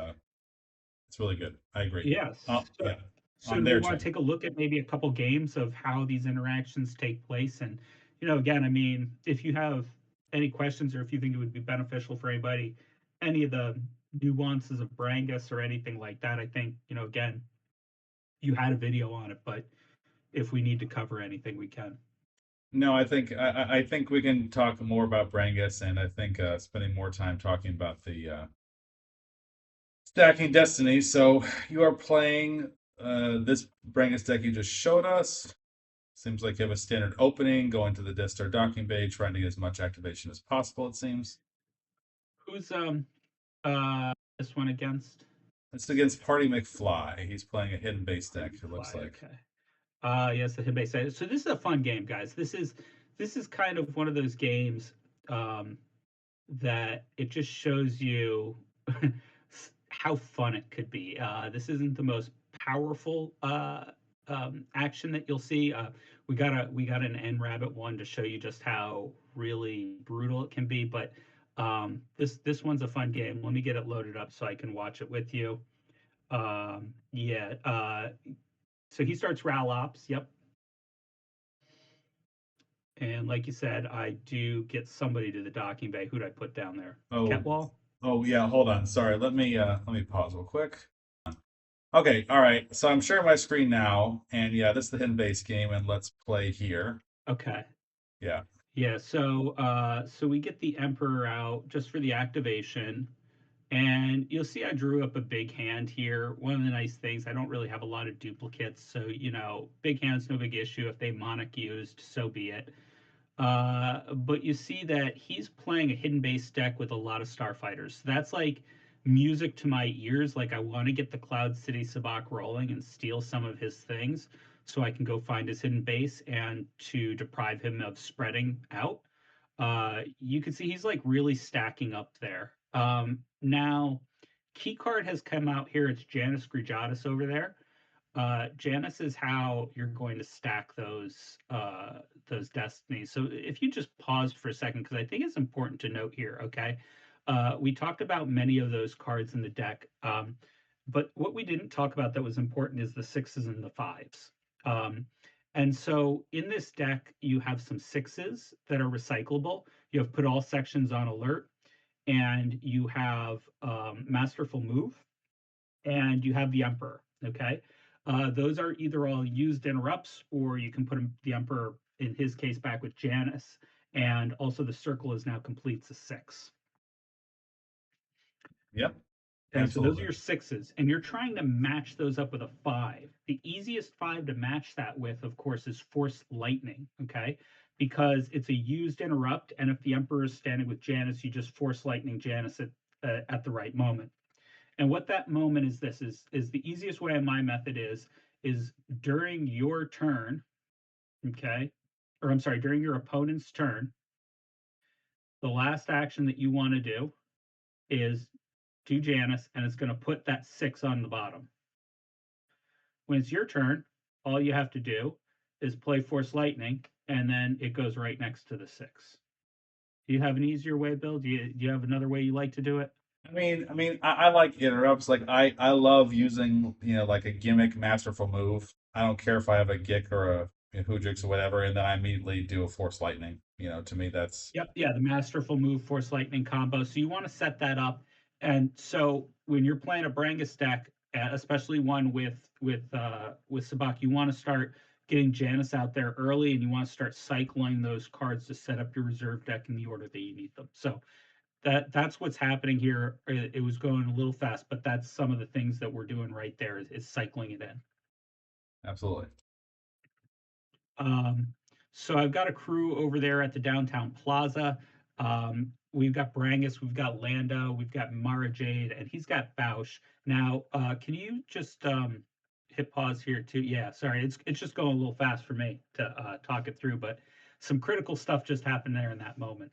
A: really good. I agree.
B: Yes.
A: Yeah.
B: So
A: On
B: do we
A: their
B: want to
A: turn.
B: take a look at maybe a couple games of how these interactions take place? And, you know, again, I mean, if you have any questions or if you think it would be beneficial for anybody, any of the nuances of Brangus or anything like that, I think, you know, again, you had a video on it, but if we need to cover anything, we can.
A: No, I think we can talk more about Brangus, and I think spending more time talking about the stacking destiny. So you are playing this Brangus deck you just showed us. Seems like you have a standard opening, going to the Death Star docking bay, trying to get as much activation as possible, it seems.
B: Who's this one against?
A: It's against Party McFly. He's playing a hidden base
B: Party
A: deck, it looks
B: McFly,
A: like.
B: okay. Yes, the hit side. So this is a fun game, guys. This is kind of one of those games um that it just shows you how fun it could be. This isn't the most powerful action that you'll see. We got an N Rabbit one to show you just how really brutal it can be. But this one's a fun game. Let me get it loaded up so I can watch it with you. Yeah. So he starts Ral Ops. Yep. And like you said, I do get somebody to the docking bay. Who'd I put down there?
A: Oh,
B: Ketwall?
A: oh yeah, hold on. Sorry, let me pause real quick. Okay, all right. So I'm sharing my screen now, and yeah, this is the hidden base game, and let's play here.
B: Okay.
A: Yeah.
B: Yeah, so we get the Emperor out just for the activation. And you'll see I drew up a big hand here. One of the nice things, I don't really have a lot of duplicates, so you know, big hand's no big issue. If they Monarch used, so be it. But you see that he's playing a hidden base deck with a lot of starfighters. So that's like music to my ears. Like I want to get the Cloud City Sabacc rolling and steal some of his things so I can go find his hidden base and to deprive him of spreading out. You can see he's like really stacking up there. Now, key card has come out here. It's Janus Grijatis over there. Janus is how you're going to stack those destinies. So if you just pause for a second, because I think it's important to note here. Okay, we talked about many of those cards in the deck, but what we didn't talk about that was important is the sixes and the fives. Um, and so in this deck, you have some sixes that are recyclable. You have put all sections on alert, and you have masterful move, and you have the Emperor. Okay, those are either all used interrupts, or you can put the Emperor in his case back with Janus, and also the circle is now completes a 6.
A: Yep.
B: Okay, so those are
A: Absolutely.
B: your sixes, and you're trying to match those up with a 5. The easiest 5 to match that with, of course, is Force Lightning. Okay, because it's a used interrupt, and if the Emperor is standing with Janus, you just Force Lightning Janus at the right moment. And what that moment is, this is the easiest way in my method is during your turn, okay, or I'm sorry, during your opponent's turn, the last action that you want to do is do Janus, and it's going to put that 6 on the bottom. When it's your turn, all you have to do is play Force Lightning, and then it goes right next to the 6. Do you have an easier way, Bill? Do you have another way you like to do it?
A: I like interrupts. Like I love using, like a gimmick masterful move. I don't care if I have a Gick or a Hoodrix or whatever, and then I immediately do a Force Lightning. To me, that's
B: Yep, yeah, the masterful move, force lightning combo. So you want to set that up, and so when you're playing a Brangus deck, especially one with Sabacc, you want to start getting Janus out there early, and you want to start cycling those cards to set up your reserve deck in the order that you need them. So that's what's happening here. It was going a little fast, but that's some of the things that we're doing right there is cycling it in.
A: absolutely.
B: Um, so I've got a crew over there at the downtown plaza. We've got Brangus, we've got Lando, we've got Mara Jade, and he's got Bausch. Now, can you just hit pause here too? Yeah, sorry, it's just going a little fast for me to talk it through. But some critical stuff just happened there in that moment.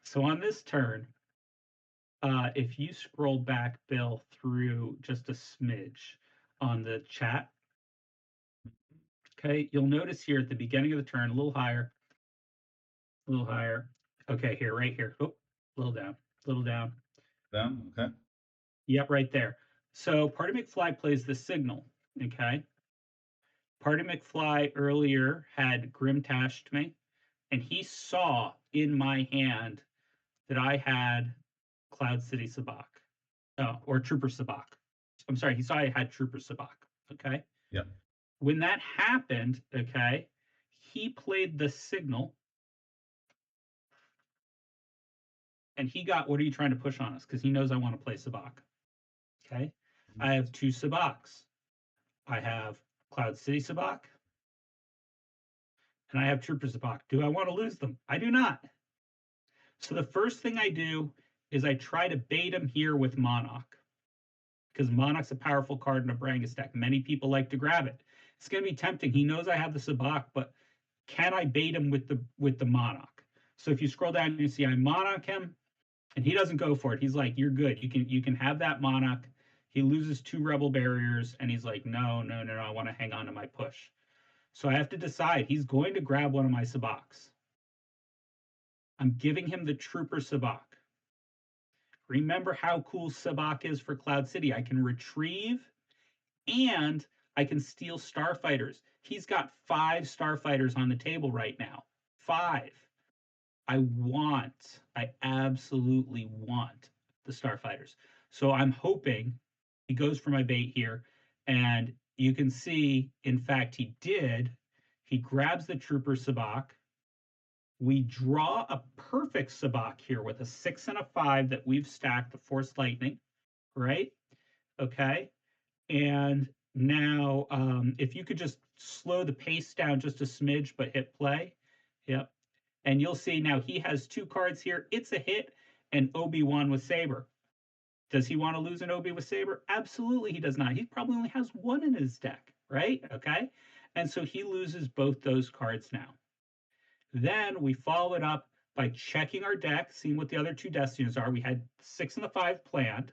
B: So on this turn, if you scroll back, Bill, through just a smidge on the chat, okay, you'll notice here at the beginning of the turn, a little higher, a little higher. Okay, here, right here. Oh, a little down, a little down.
A: Down. Okay.
B: Yep, right there. So Party McFly plays the signal. Okay. Party McFly earlier had Grimtashed me, and he saw in my hand that I had Cloud City Sabacc. Or Trooper Sabacc. I'm sorry, he saw I had Trooper Sabacc. Okay.
A: Yeah.
B: When that happened, okay, he played the signal and he got, what are you trying to push on us? Because he knows I want to play Sabacc. Okay. I have two Sabaccs. I have Cloud City Sabacc and I have Trooper Sabacc. Do I want to lose them? I do not. So the first thing I do is I try to bait him here with Monarch, because Monarch's a powerful card in a Brangus deck. Many people like to grab it. It's going to be tempting. He knows I have the Sabacc, but can I bait him with the Monarch? So if you scroll down, you see I Monarch him, and he doesn't go for it. He's like, "You're good. You can have that Monarch." He loses 2 Rebel barriers, and he's like, "No, no, no, no. I want to hang on to my push." So I have to decide. He's going to grab one of my Sabaccs. I'm giving him the Trooper Sabacc. Remember how cool Sabacc is for Cloud City. I can retrieve and I can steal starfighters. He's got 5 starfighters on the table right now. 5. I absolutely want the starfighters. So I'm hoping he goes for my bait here. And you can see, in fact, he did. He grabs the Trooper Sabacc. We draw a perfect Sabacc here with a 6 and a 5 that we've stacked the Force Lightning, right? Okay. And now, if you could just slow the pace down just a smidge, but hit play. Yep. And you'll see now he has 2 cards here. It's a hit and Obi-Wan with Saber. Does he want to lose an Obi with Saber? Absolutely, he does not. He probably only has 1 in his deck, right? Okay. And so he loses both those cards now. Then we follow it up by checking our deck, seeing what the other 2 Destinies are. We had 6 and the 5 planned,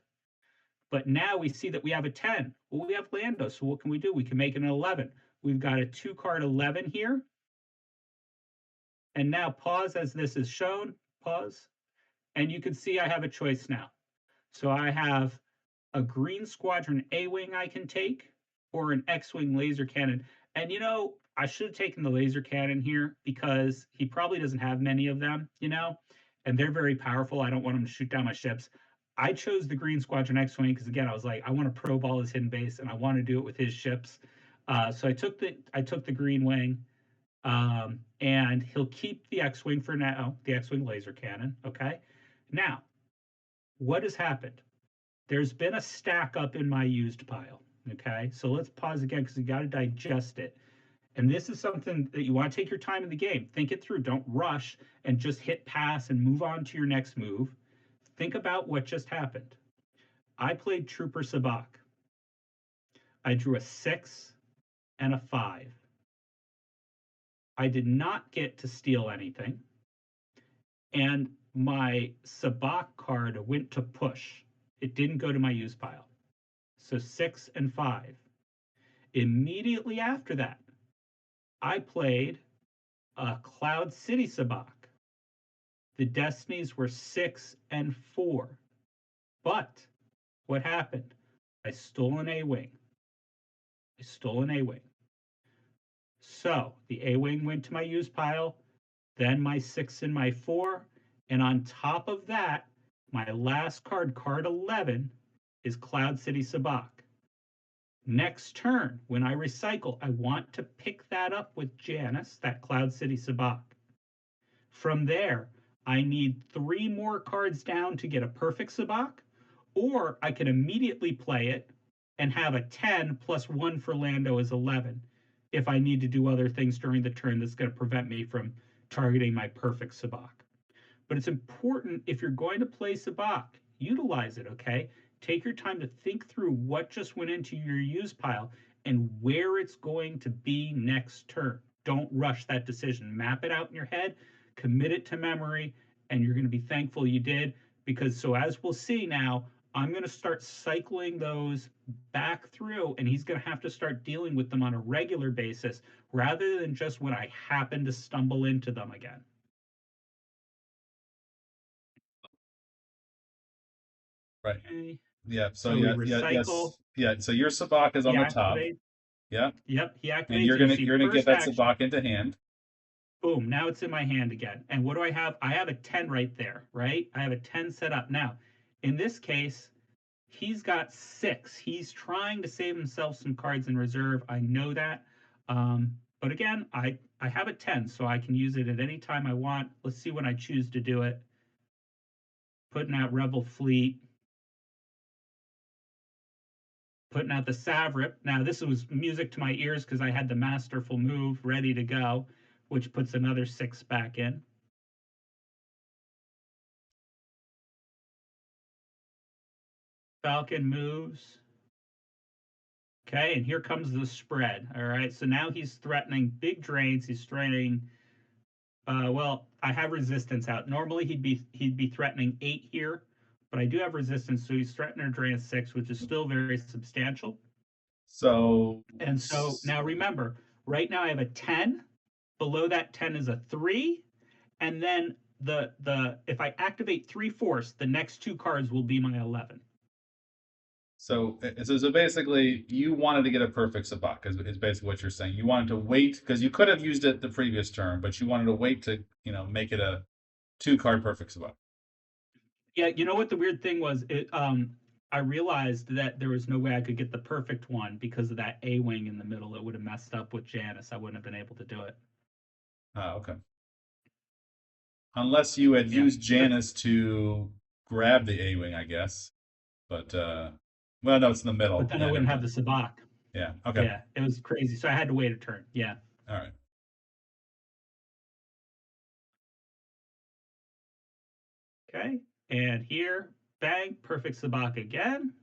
B: but now we see that we have a 10. Well, we have Lando, so what can we do? We can make it an 11. We've got a 2-card 11 here. And now pause as this is shown. Pause. And you can see I have a choice now. So I have a Green Squadron A-Wing I can take, or an X-Wing laser cannon. And I should have taken the laser cannon here because he probably doesn't have many of them, and they're very powerful. I don't want him to shoot down my ships. I chose the Green Squadron X-Wing because, again, I was like, I want to probe all his hidden base and I want to do it with his ships. So I took the Green Wing, and he'll keep the X-Wing for now, the X-Wing laser cannon. Okay. Now, what has happened? There's been a stack up in my used pile. Okay. So let's pause again because you got to digest it. And this is something that you want to take your time in the game. Think it through. Don't rush and just hit pass and move on to your next move. Think about what just happened. I played Trooper Sabacc. I drew a 6 and a 5. I did not get to steal anything. And my Sabacc card went to push. It didn't go to my use pile. So 6 and 5. Immediately after that, I played a Cloud City Sabacc. The Destinies were 6 and 4. But what happened? I stole an A-Wing. So the A-Wing went to my use pile, then my 6 and my 4. And on top of that, my last card, card 11, is Cloud City Sabacc. Next turn, when I recycle, I want to pick that up with Janice, that Cloud City Sabacc. From there, I need 3 more cards down to get a perfect Sabacc, or I can immediately play it and have a 10 plus 1 for Lando is 11 if I need to do other things during the turn that's going to prevent me from targeting my perfect Sabacc. But it's important, if you're going to play Sabacc, utilize it, okay? Take your time to think through what just went into your use pile and where it's going to be next turn. don't rush that decision. Map it out in your head, commit it to memory, and you're going to be thankful you did. Because, so as we'll see now, I'm going to start cycling those back through, and he's going to have to start dealing with them on a regular basis rather than just when I happen to stumble into them again.
A: Right.
B: Okay.
A: Yeah. So
B: So we
A: yeah, yeah,
B: recycle,
A: yes, yeah. So your sabacc is
B: he
A: on the top.
B: activates.
A: Yeah,
B: Yep, he
A: and
B: activates. You see,
A: you're gonna get
B: first
A: that
B: action,
A: sabacc into hand.
B: boom, now it's in my hand again. And what do I have? I have a 10 right there, right? I have a 10 set up. Now, in this case, he's got 6. He's trying to save himself some cards in reserve. I know that. But again, I have a 10, so I can use it at any time I want. Let's see when I choose to do it. Putting out Rebel Fleet, putting out the Savrip. Now, this was music to my ears because I had the masterful move ready to go, which puts another 6 back in. Falcon moves. Okay, and here comes the spread. All right, so now he's threatening big drains. He's threatening. Well, I have resistance out. Normally he'd be threatening 8 here, but I do have resistance, so he's threatening a drain of 6, which is still very substantial.
A: So
B: And so now remember, right now I have a 10. Below that 10 is a 3, and then the if I activate 3 force, the next 2 cards will be my 11.
A: so basically, you wanted to get a perfect sabacc, is basically what you're saying. You wanted to wait because you could have used it the previous turn, but you wanted to wait to make it a 2 card perfect sabacc.
B: Yeah, you know what the weird thing was? I realized that there was no way I could get the perfect one because of that A wing in the middle. It would have messed up with Janice. I wouldn't have been able to do it.
A: Okay. Unless you had
B: Yeah,
A: used
B: but
A: Janice to grab the A wing, I guess. But well, no, it's in the middle.
B: then I
A: Yeah, never
B: wouldn't have
A: mind.
B: the Sabacc.
A: Yeah. Okay.
B: Yeah, it was crazy. So I had to wait a turn. Yeah.
A: All right.
B: Okay. And here, bang, perfect Sabacc again.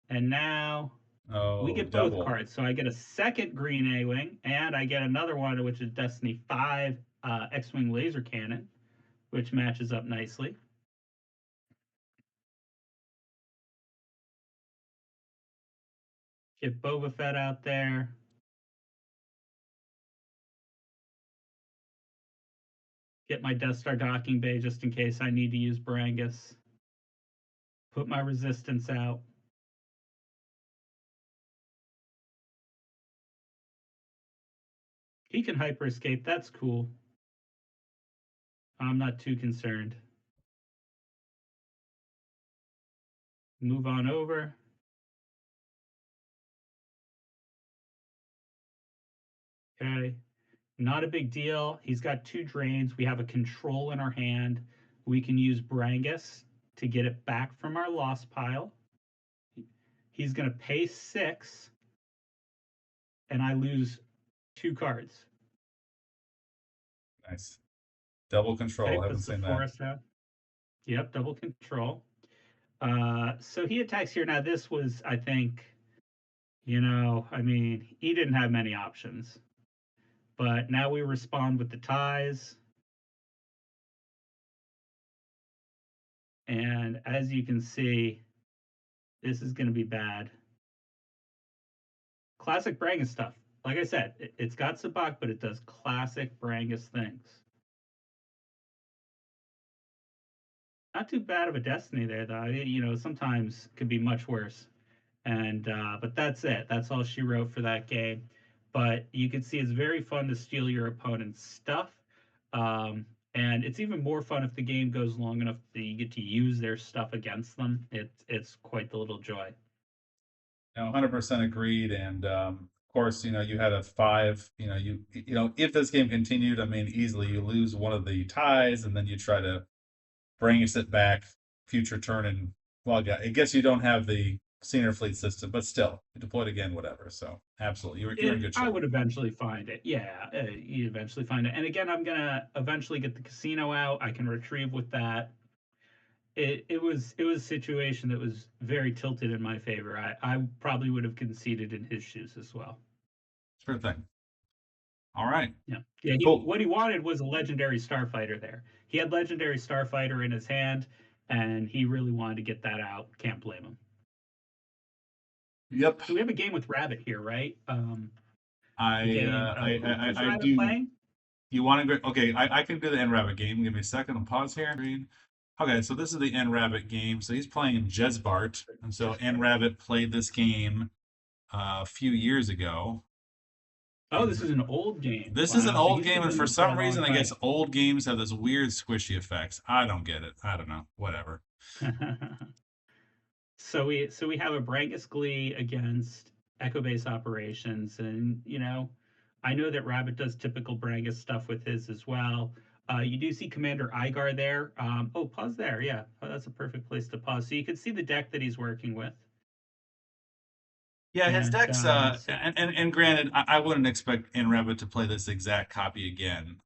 B: And now we
A: Oh,
B: get both
A: double.
B: cards. So I get a second green A wing, and I get another one, which is Destiny 5 X Wing laser cannon, which matches up nicely. Get Boba Fett out there. Get my Death Star docking bay just in case I need to use Barangus. Put my resistance out. He can hyper escape. That's cool. I'm not too concerned. Move on over. Okay. Not a big deal. He's got 2 drains. We have a control in our hand. We can use Brangus to get it back from our loss pile. He's going to pay 6, and I lose 2 cards.
A: Nice. Double control.
B: Okay,
A: I haven't
B: puts the
A: seen that.
B: forest out. Yep, double control. So he attacks here. Now, this was, I think, I mean, he didn't have many options. But now we respond with the ties. And as you can see, this is going to be bad. Classic Brangus stuff. Like I said, it's got Sabacc, but it does classic Brangus things. Not too bad of a destiny there, though. Sometimes could be much worse. And but that's it. That's all she wrote for that game. But you can see it's very fun to steal your opponent's stuff. And it's even more fun if the game goes long enough that you get to use their stuff against them. It's quite the little joy.
A: 100% agreed. And of course, you had a 5. If this game continued, I mean, easily you lose one of the ties, and then you try to bring it back future turn. And well, yeah, I guess you don't have the senior fleet system, but still, you deploy it again, whatever. So absolutely, you're in good
B: I
A: shape.
B: would eventually find it. Yeah, you eventually find it. And again, I'm gonna eventually get the casino out. I can retrieve with that. It was a situation that was very tilted in my favor. I probably would have conceded in his shoes as well.
A: Sure thing. All right.
B: Yeah. Yeah, he
A: Cool.
B: what he wanted was a legendary starfighter there. He had legendary starfighter in his hand, and he really wanted to get that out. Can't blame him.
A: Yep.
B: So we have a game with Rabbit here, right? A
A: I
B: game.
A: uh, I,
B: Who's
A: I I
B: Rabbit
A: do.
B: playing?
A: You want to go? Okay, I can do the N Rabbit game. Give me a second. I'll pause here. Okay, so this is the N Rabbit game. So he's playing Jezbart, and so
B: Just
A: N
B: Bart.
A: Rabbit played this game a few years ago.
B: Oh, this is an old game.
A: This is an
B: Wow. So
A: old
B: he's
A: game,
B: been
A: and
B: doing
A: for
B: this for a
A: some
B: long
A: reason, I guess
B: time.
A: old games have this weird squishy effects. I don't get it. I don't know. Whatever.
B: So we have a Brangus Glee against Echo Base Operations, and I know that Rabbit does typical Brangus stuff with his as well. You do see Commander Igar there. Oh, pause there. Yeah, oh, that's a perfect place to pause. So you can see the deck that he's working with,
A: Yeah, his
B: and
A: decks, and granted, I wouldn't expect Rabbit to play this exact copy again,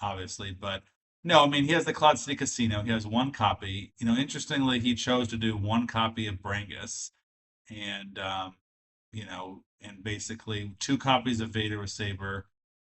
A: obviously, but no, I mean, he has the Cloud City Casino. He has one copy. Interestingly, he chose to do one copy of Brangus, and and basically two copies of Vader with Saber,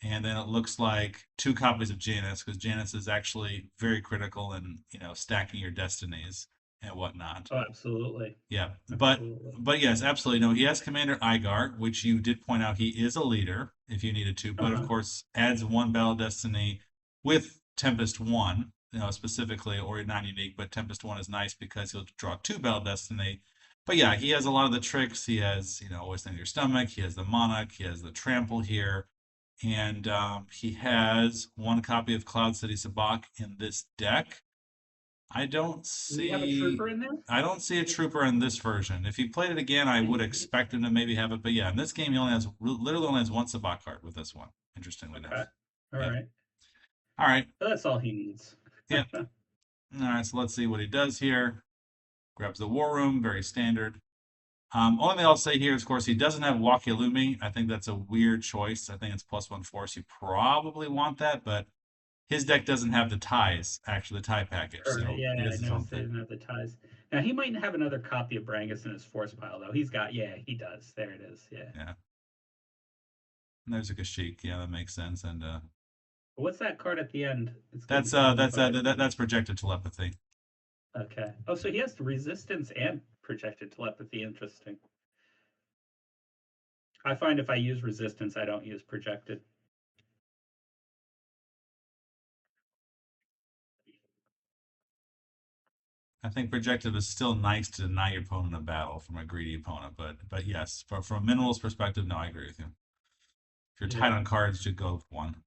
A: and then it looks like two copies of Janus, because Janus is actually very critical in stacking your destinies and whatnot.
B: oh, absolutely,
A: Yeah, but
B: absolutely.
A: but yes, absolutely. No, he has Commander Igar, which you did point out he is a leader if you needed to, but of
B: Uh-huh.
A: course adds one Battle Destiny with Tempest One, specifically, or non-unique, but Tempest One is nice because he'll draw two Battle Destiny. But yeah, he has a lot of the tricks. He has, always in your stomach. He has the Monarch. He has the Trample here, and he has one copy of Cloud City Sabacc in this deck. I don't
B: Do we have a
A: see
B: trooper in there?
A: I don't see a trooper in this version. If he played it again, I would expect him to maybe have it. But yeah, in this game, he only has literally only has one Sabacc card with this one. Interestingly
B: Okay,
A: enough.
B: all
A: Yep.
B: right.
A: All right.
B: But that's all he needs.
A: Yep. All right. So let's see what he does here. Grabs the War Room, very standard. Only thing I'll say here is, of course, he doesn't have Wakilumi. I think that's a weird choice. I think it's +1 force. You probably want that, but his deck doesn't have the ties, actually, the tie package.
B: Correct.
A: So he
B: Yeah, I
A: has his own
B: noticed they
A: thing.
B: didn't have the ties. Now he might have another copy of Brangus in his force pile though. Yeah, he does. There it is. Yeah.
A: Yeah. And there's a Kashyyyk. Yeah, that makes sense. And
B: But what's that card at the end? It's good.
A: That's
B: The yellow card at the
A: that's
B: end.
A: projected telepathy.
B: Okay. Oh, so he has the resistance and projected telepathy. Interesting. I find if I use resistance, I don't use projected.
A: I think projected is still nice to deny your opponent a battle from a greedy opponent, but yes, from a minerals perspective, no, I agree with you. If you're tight
B: Yeah.
A: on cards, you should go with one.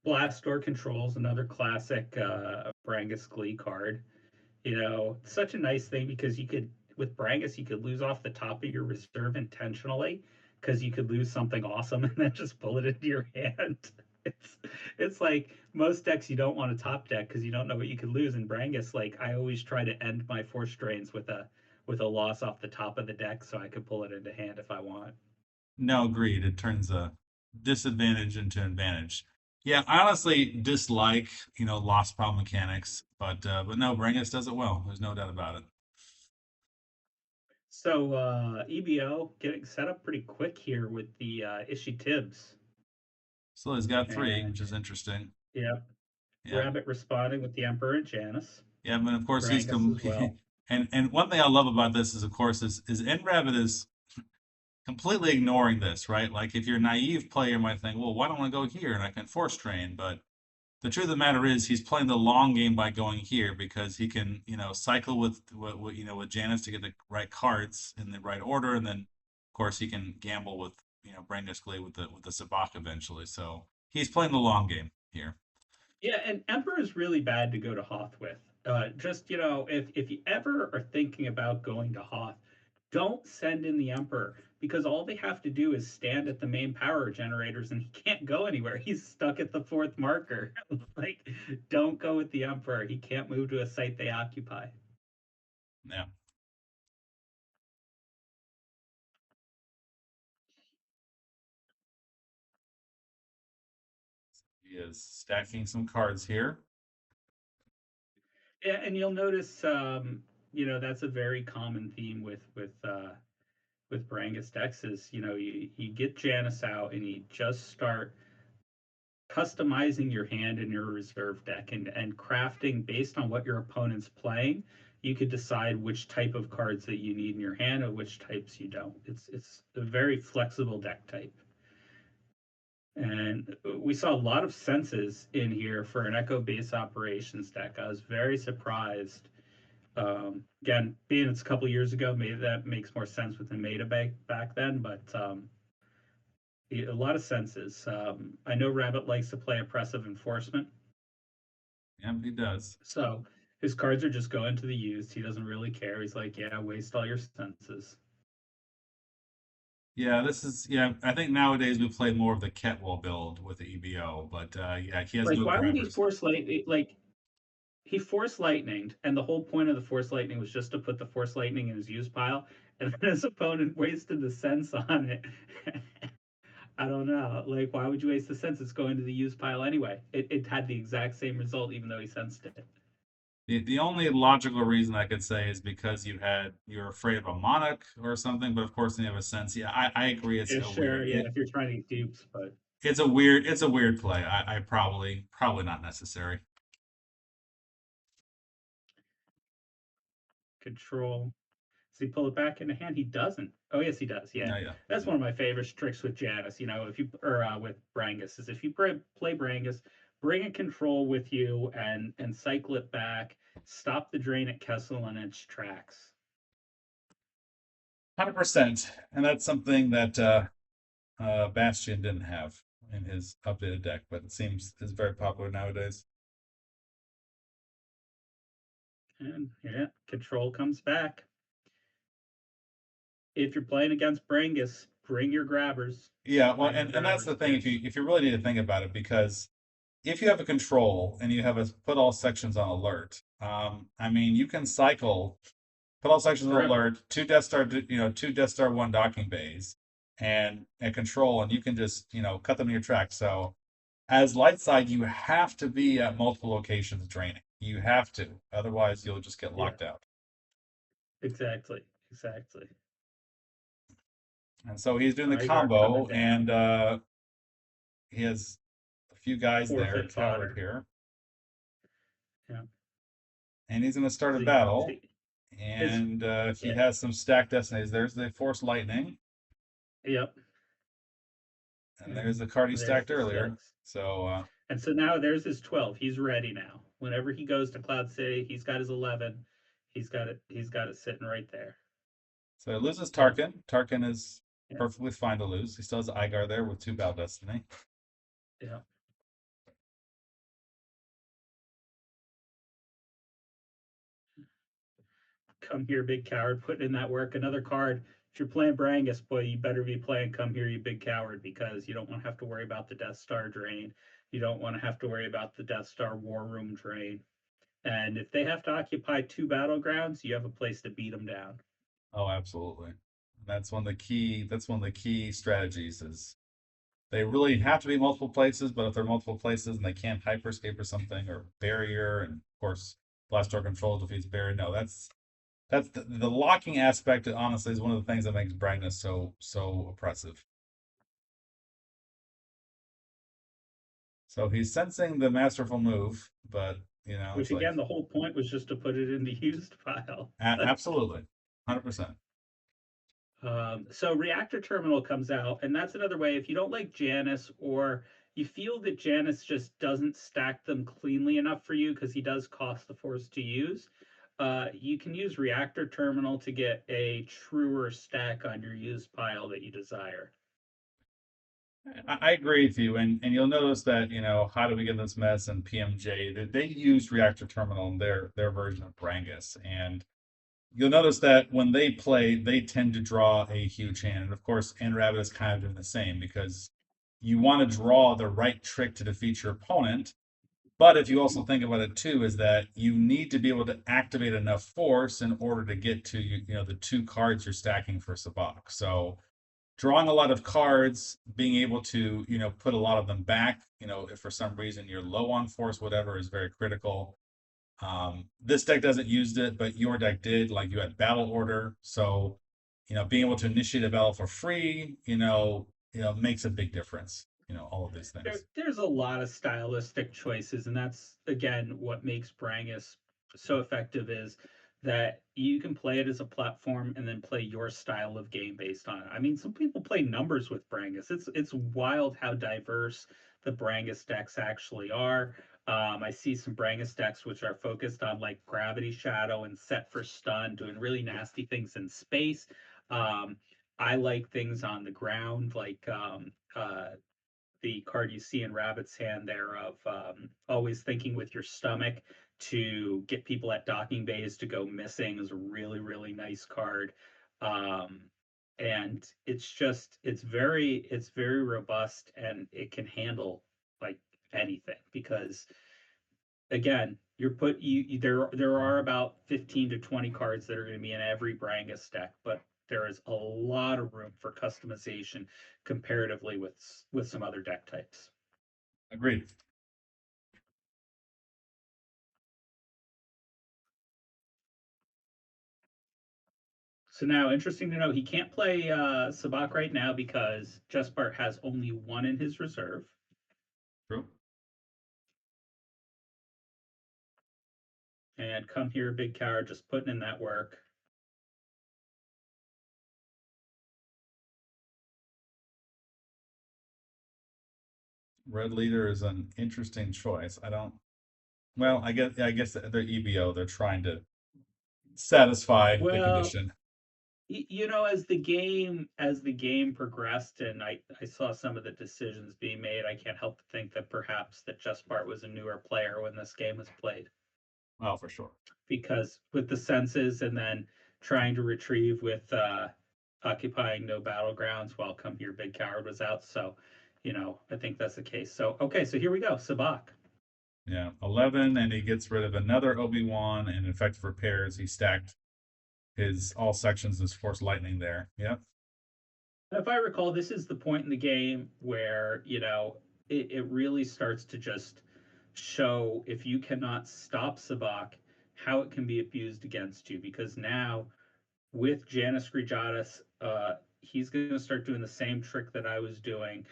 B: Blast Door Controls, another classic Brangus Glee card. Such a nice thing because with Brangus, you could lose off the top of your reserve intentionally because you could lose something awesome and then just pull it into your hand. It's it's like most decks you don't want to top deck because you don't know what you could lose. In Brangus, like I always try to end my force drains with a loss off the top of the deck so I could pull it into hand if I want.
A: No, agreed. It turns a disadvantage into advantage. Yeah, I honestly dislike lost pile mechanics, but no, Brangus does it well. There's no doubt about it.
B: So EBO getting set up pretty quick here with the Ishi Tibbs.
A: So he's got three,
B: And
A: which is interesting.
B: yeah,
A: Yeah,
B: Rabbit responding with the Emperor and Janus.
A: yeah, but of course he's
B: Brangus as well.
A: and one thing I love about this is, of course, is N Rabbit is completely ignoring this, right? Like if you're a naive player, you might think, well, why don't I go here and I can force train? But the truth of the matter is, he's playing the long game by going here because he can, cycle with Janus to get the right cards in the right order, and then of course he can gamble with Brangus Glee with the Sabacc eventually. So he's playing the long game here.
B: Yeah, and Emperor is really bad to go to Hoth with. Just if you ever are thinking about going to Hoth, don't send in the Emperor because all they have to do is stand at the main power generators and he can't go anywhere. He's stuck at the fourth marker. Like, don't go with the Emperor. He can't move to a site they occupy.
A: Yeah, he is stacking some cards here.
B: Yeah, and you'll notice, that's a very common theme with with Brangus decks is, you get Janus out and you just start customizing your hand in your reserve deck and crafting based on what your opponent's playing. You could decide which type of cards that you need in your hand and which types you don't. It's a very flexible deck type. And we saw a lot of senses in here for an Echo base operations deck. I was very surprised. Again, being it's a couple years ago, maybe that makes more sense with the meta back then, but a lot of senses. I know Rabbit likes to play oppressive enforcement,
A: Yeah, he does.
B: so his cards are just going to the used. He doesn't really care. He's like, yeah, waste all your senses.
A: Yeah, this is yeah. I think nowadays we play more of the Ketwall build with the EBO, but yeah, he has
B: Like,
A: no
B: why would he
A: grabbers.
B: force light? Like, he force lightninged, and the whole point of the force lightning was just to put the force lightning in his use pile, and then his opponent wasted the sense on it. I don't know. Like, why would you waste the sense? It's going to the use pile anyway. It had the exact same result, even though he sensed it.
A: The only logical reason I could say is because you're afraid of a monarch or something, but of course then you have a sense. Yeah, I agree. It's
B: Yeah,
A: a weird
B: sure. Yeah,
A: it
B: if you're trying to get dupes, but
A: it's a weird play. I probably not necessary.
B: control. Does he pull it back into hand? He doesn't. Oh yes, he does. Yeah,
A: No, yeah,
B: that's
A: yeah.
B: one of my favorite tricks with Janus. If you or with Brangus is if you play Brangus, bring a control with you and cycle it back. Stop the drain at Kessel in its tracks.
A: 100%. And that's something that Bastion didn't have in his updated deck, but it seems is very popular nowadays.
B: And yeah, control comes back. If you're playing against Brangus, bring your grabbers.
A: Yeah, well,
B: Bring your
A: and that's the
B: grabbers,
A: thing
B: kids.
A: if you really need to think about it, because if you have a control and you have a put all sections on alert, I mean you can cycle put all sections on
B: Forever.
A: alert, two Death Star one docking bays, and control, and you can just cut them in your tracks. So as light side, you have to be at multiple locations draining. You have to, otherwise you'll just get
B: Yeah,
A: locked out.
B: exactly. Exactly.
A: And so he's doing the
B: Rygar coming
A: combo,
B: down.
A: and he has a few guys there
B: Forfeit
A: coward
B: fodder.
A: here,
B: Yeah.
A: and he's going to start a
B: See,
A: battle.
B: see, his
A: And he
B: yeah,
A: has some stacked destinies. There's the Force Lightning,
B: yep.
A: and
B: And
A: there's the card he
B: there's
A: stacked
B: the
A: earlier.
B: six.
A: So
B: And so now there's his 12. He's ready now. Whenever he goes to Cloud City, he's got his 11. He's got it sitting right there.
A: so he loses
B: Yeah.
A: Tarkin. Tarkin is
B: Yeah.
A: perfectly fine to lose. He still has Igar there with two Battle Destiny.
B: Yeah. Come here, big coward, putting in that work. Another card. If you're playing Brangus, boy, you better be playing Come Here, you big coward, because you don't want to have to worry about the Death Star drain. You don't want to have to worry about the Death Star War Room drain. And if they have to occupy two battlegrounds, you have a place to beat them down.
A: Oh, absolutely. That's one of the key. That's one of the key strategies. Is they really have to be multiple places, but if they're multiple places and they can't hyperscape or something or barrier, and of course blast door control defeats barrier. No, that's the locking aspect. Honestly, is one of the things that makes Bragnas so oppressive. So he's sensing the masterful move, but
B: Which
A: it's like
B: again, the whole point was just to put it in the used pile.
A: absolutely, 100%.
B: So reactor terminal comes out, and that's another way. If you don't like Janus, or you feel that Janus just doesn't stack them cleanly enough for you because he does cost the force to use, you can use reactor terminal to get a truer stack on your used pile that you desire.
A: I agree with you, and you'll notice that how do we get in this mess and PMJ they used reactor terminal in their version of Brangus, and you'll notice that when they play, they tend to draw a huge hand. And of course, and Rabbit is kind of doing the same because you want to draw the right trick to defeat your opponent. But if you also think about it too, is that you need to be able to activate enough force in order to get to the two cards you're stacking for Sabacc. So drawing a lot of cards, being able to put a lot of them back, if for some reason you're low on force, whatever, is very critical. This deck doesn't use it, but your deck did. Like you had Battle Order, so being able to initiate a battle for free, makes a big difference. All of these things.
B: There's a lot of stylistic choices, and that's again what makes Brangus so effective is that you can play it as a platform and then play your style of game based on it. I mean, some people play numbers with Brangus. It's wild how diverse the Brangus decks actually are. I see some Brangus decks which are focused on like Gravity Shadow and Set for Stun, doing really nasty things in space. Um, I like things on the ground like the card you see in Rabbit's hand there of always thinking with your stomach to get people at docking bays to go missing is a really, really nice card. Um, and it's very robust and it can handle like anything because again, there are about 15 to 20 cards that are going to be in every Brangus deck, but there is a lot of room for customization comparatively with some other deck types.
A: Agreed.
B: So now, interesting to know, he can't play Sabacc right now because Jespart has only one in his reserve.
A: True.
B: And come here, big coward, just putting in that work.
A: Red leader is an interesting choice. I don't. Well, I guess they're EBO. They're trying to satisfy the
B: Well,
A: condition.
B: as the game progressed and I saw some of the decisions being made, I can't help but think that perhaps that Jespart was a newer player when this game was played
A: Well, for sure.
B: because with the senses and then trying to retrieve with occupying no battlegrounds while come here big coward was out. So I think that's the case. So okay, so here we go. Sabacc.
A: Yeah, 11, and he gets rid of another Obi-Wan, and effective repairs. He stacked his all sections, his Force Lightning there. Yep.
B: If I recall, this is the point in the game where, it really starts to just show if you cannot stop Sabacc, how it can be abused against you. Because now, with Janus Grijatis, he's going to start doing the same trick that I was doing,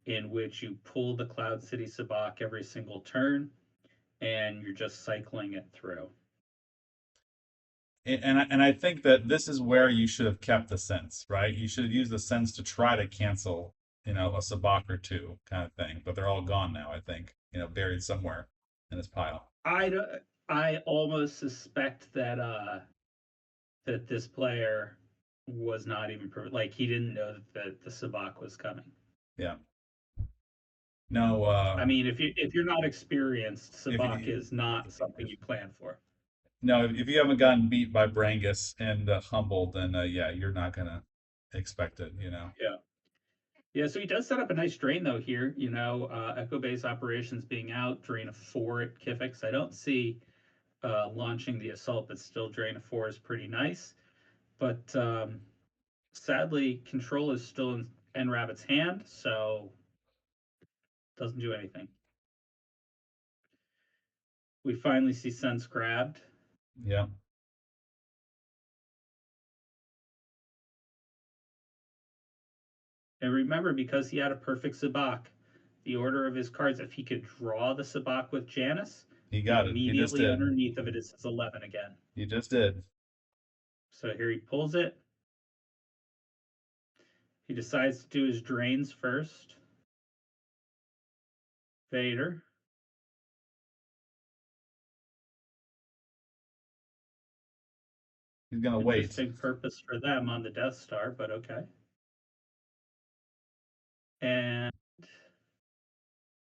B: in which you pull the Cloud City Sabacc every single turn, and you're just cycling it through.
A: And I think that this is where you should have kept the sense, right? You should have used the sense to try to cancel, a Sabacc or two kind of thing. But they're all gone now, I think, buried somewhere in this pile.
B: I, I almost suspect that this player was not even like he didn't know that the Sabacc was coming.
A: Yeah. No,
B: I mean, if you're not experienced,
A: if
B: Sabacc is not something you plan for.
A: no, if you haven't gotten beat by Brangus and humbled, then yeah, you're not gonna expect it.
B: Yeah. Yeah, so he does set up a nice drain though here. Echo base operations being out, drain of 4 at Kifix. I don't see launching the assault, but still drain of 4 is pretty nice. But sadly, control is still in N-Rabbit's hand, so doesn't do anything. We finally see Sense grabbed.
A: Yeah.
B: And remember, because he had a perfect Sabacc, the order of his cards, if he could draw the Sabacc with Janus,
A: He got it. He just
B: immediately
A: did.
B: underneath of it is his 11 again.
A: He just did.
B: So here he pulls it. He decides to do his drains first. Vader.
A: He's gonna wait.
B: Interesting purpose for them on the Death Star, but okay.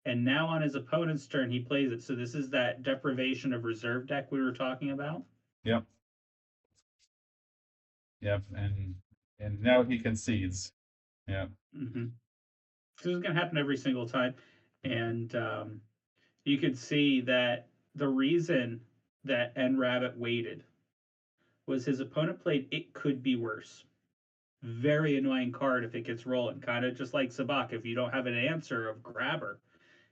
B: And now on his opponent's turn, he plays it. So this is that deprivation of reserve deck we were talking about.
A: Yep. Yep. And now he concedes. Yeah.
B: Mm-hmm. So this is going to happen every single time. And you could see that the reason that N Rabbit waited was his opponent played It Could Be Worse. Very annoying card if it gets rolling, kind of just like Sabacc. If you don't have an answer of Grabber,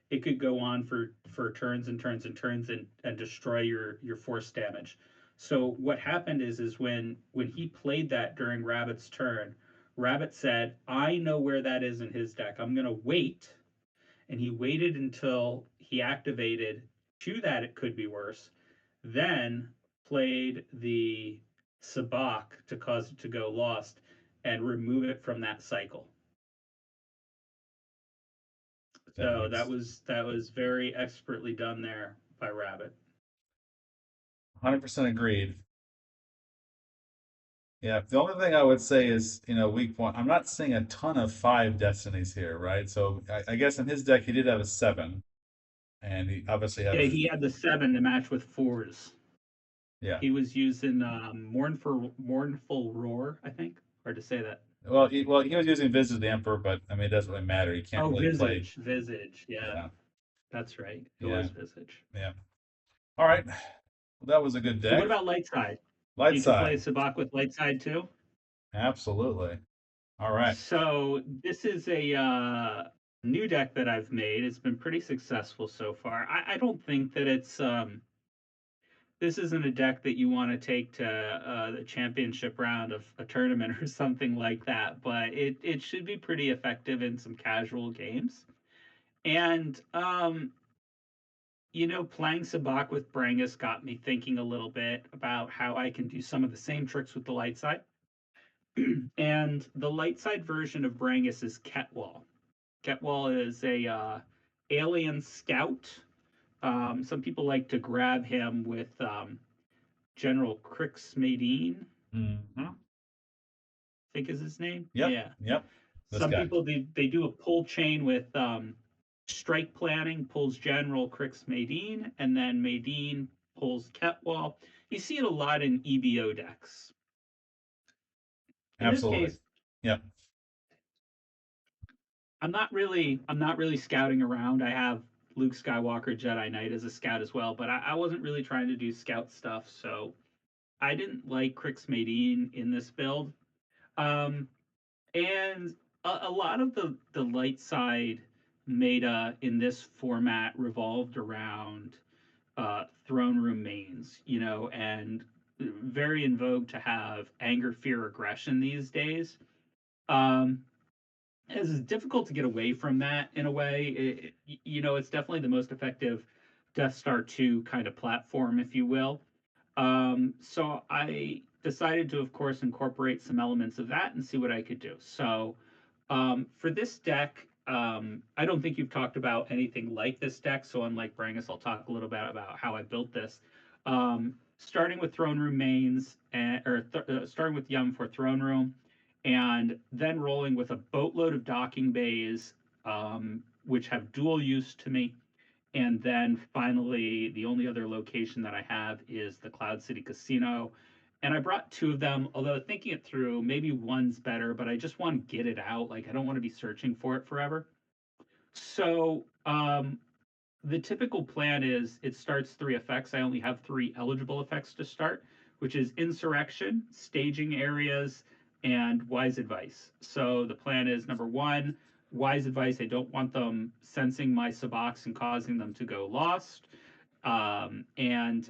B: it could go on for turns and turns and turns and destroy your force damage. So what happened is when he played that during Rabbit's turn, Rabbit said, "I know where that is in his deck. I'm gonna wait," and he waited until he activated to that it could be worse, then played the Sabacc to cause it to go lost and remove it from that cycle.
A: That
B: So
A: makes
B: that was very expertly done there by Rabbit.
A: 100% agreed. Yeah, the only thing I would say is, week one, I'm not seeing a ton of five destinies here, right? So I guess in his deck he did have a seven, and he obviously
B: Yeah,
A: have,
B: he had the seven to match with fours.
A: yeah.
B: He was using mournful roar, I think. Hard to say that.
A: Well, he was using Visit the Emperor, but I mean, it doesn't really matter. He can't
B: Oh,
A: really play.
B: Visage. Yeah,
A: Yeah,
B: that's right. It
A: yeah,
B: was Visage.
A: yeah. All right, well, that was a good
B: So what
A: deck.
B: about light side?
A: Light
B: You could play
A: side,
B: Sabacc with light side too.
A: absolutely. All right.
B: So this is a new deck that I've made. It's been pretty successful so far. I don't think that it's this isn't a deck that you want to take to the championship round of a tournament or something like that, but it should be pretty effective in some casual games. And playing Sabacc with Brangus got me thinking a little bit about how I can do some of the same tricks with the light side. And the light side version of Brangus is Ketwall. Ketwall is a alien scout. Some people like to grab him with General Crixmadine,
A: Hmm.
B: I think is his name.
A: Yep,
B: Yeah.
A: yep. This
B: Some
A: guy.
B: people they do a pull chain with strike planning, pulls General Crixmadine, and then Madine pulls Ketwall. You see it a lot in EBO decks. In this
A: Absolutely.
B: case,
A: Yep.
B: I'm not really scouting around. I have Luke Skywalker Jedi Knight as a scout as well, but I wasn't really trying to do scout stuff, so I didn't like Crixmadine in this build. Um, and a lot of the light side meta in this format revolved around throne room mains, and very in vogue to have anger, fear, aggression these days. Um, it's difficult to get away from that in a way. It's definitely the most effective Death Star 2 kind of platform, if you will. So I decided to, of course, incorporate some elements of that and see what I could do. So for this deck, I don't think you've talked about anything like this deck. So unlike Brangus, I'll talk a little bit about how I built this. Starting with Throne Room mains, starting with Yum for Throne Room, and then rolling with a boatload of docking bays, which have dual use to me. And then finally, the only other location that I have is the Cloud City Casino. And I brought two of them, although thinking it through, maybe one's better, but I just want to get it out. Like, I don't want to be searching for it forever. So, the typical plan is it starts three effects. I only have three eligible effects to start, which is insurrection, staging areas, and wise advice. So the plan is number one, wise advice. I don't want them sensing my Sabaccs and causing them to go lost. And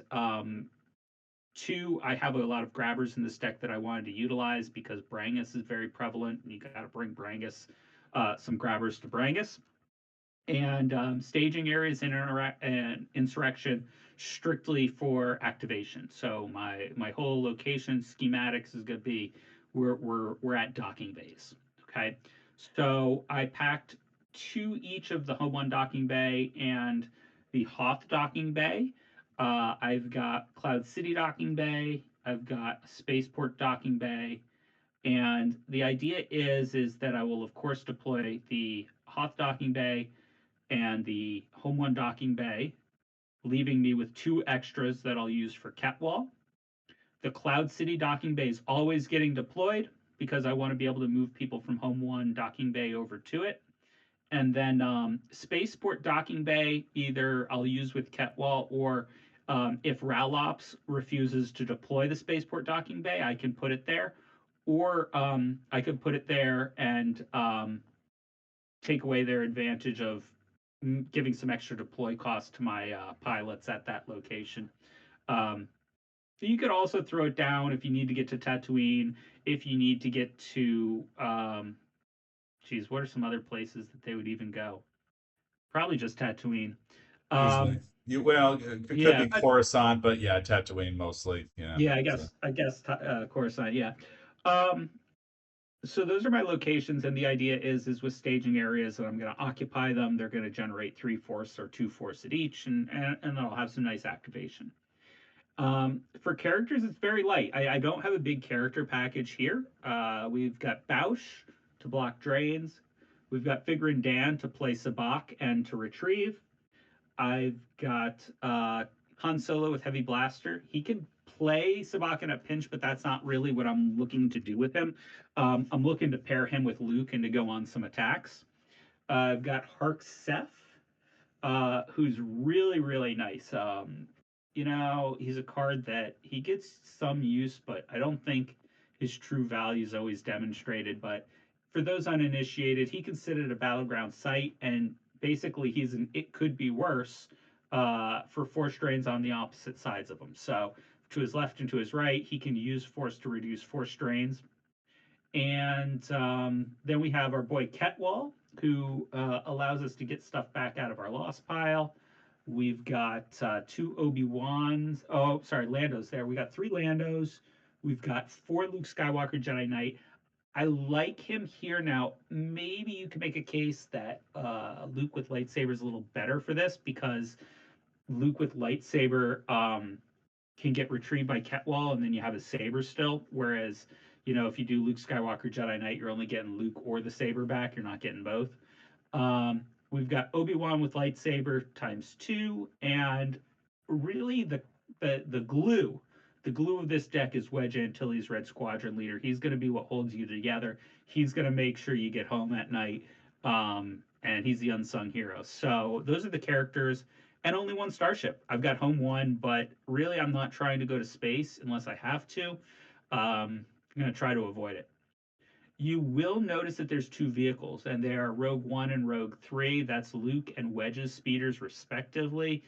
B: two, I have a lot of grabbers in this deck that I wanted to utilize because Brangus is very prevalent, and you got to bring Brangus, some grabbers to Brangus and staging areas and insurrection strictly for activation. So my whole location schematics is going to be we're at docking bays. Okay, so I packed two each of the Home One docking bay and the Hoth docking bay. I've got Cloud City docking bay. I've got Spaceport docking bay. And the idea is that I will of course deploy the Hoth docking bay and the Home One docking bay, leaving me with two extras that I'll use for Catwall. The Cloud City docking bay is always getting deployed because I want to be able to move people from Home One docking bay over to it. And then Spaceport docking bay, either I'll use with Catwall or if Ralops refuses to deploy the Spaceport docking bay, I can put it there. Or I could put it there and take away their advantage of giving some extra deploy cost to my pilots at that location. Um, You could also throw it down if you need to get to Tatooine, if you need to get to, geez, what are some other places that they would even go? Probably just Tatooine.
A: Usually,
B: Um,
A: it could
B: yeah,
A: be Coruscant, but yeah, Tatooine mostly. Yeah.
B: yeah,
A: So
B: I guess Coruscant, yeah. Um, so those are my locations, and the idea is with staging areas that I'm going to occupy them. They're going to generate 3 force or 2 force at each, and then I'll have some nice activation. For characters, it's very light. I don't have a big character package here. We've got Bausch to block drains. We've got Figrin Dan to play Sabacc and to retrieve. I've got Han Solo with Heavy Blaster. He can play Sabacc in a pinch, but that's not really what I'm looking to do with him. I'm looking to pair him with Luke and to go on some attacks. I've got Hark Seth, who's really, really nice. He's a card that he gets some use, but I don't think his true value is always demonstrated. But for those uninitiated, he can sit at a battleground site, and basically he's an it could be worse for force drains on the opposite sides of him. So to his left and to his right, he can use force to reduce force drains. And then we have our boy Ketwall, who allows us to get stuff back out of our lost pile. We've got 2 Obi-Wans. Oh, sorry, Landos there. We got 3 Landos. We've got 4 Luke Skywalker Jedi Knight. I like him here now. Maybe you can make a case that Luke with lightsaber is a little better for this because Luke with lightsaber can get retrieved by Ketwall, and then you have his saber still. Whereas, if you do Luke Skywalker Jedi Knight, you're only getting Luke or the saber back. You're not getting both. We've got Obi-Wan with lightsaber ×2, and really the glue. The glue of this deck is Wedge Antilles, Red Squadron Leader. He's going to be what holds you together. He's going to make sure you get home at night, and he's the unsung hero. So those are the characters, and only one starship. I've got home one, but really I'm not trying to go to space unless I have to. I'm going to try to avoid it. You will notice that there's 2 vehicles, and they are Rogue One and Rogue 3. That's Luke and Wedge's speeders, respectively.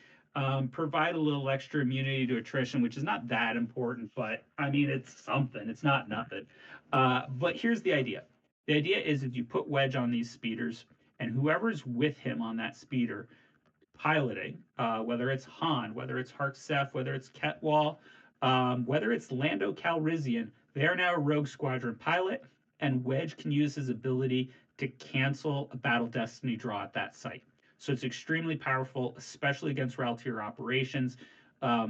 B: Provide a little extra immunity to attrition, which is not that important, but I mean, it's something. It's not nothing. But here's the idea. The idea is if you put Wedge on these speeders, and whoever's with him on that speeder piloting, whether it's Han, whether it's Harksef, whether it's Ketwall, whether it's Lando Calrissian, they are now a Rogue Squadron pilot, and Wedge can use his ability to cancel a Battle Destiny draw at that site. So it's extremely powerful, especially against Raltier operations,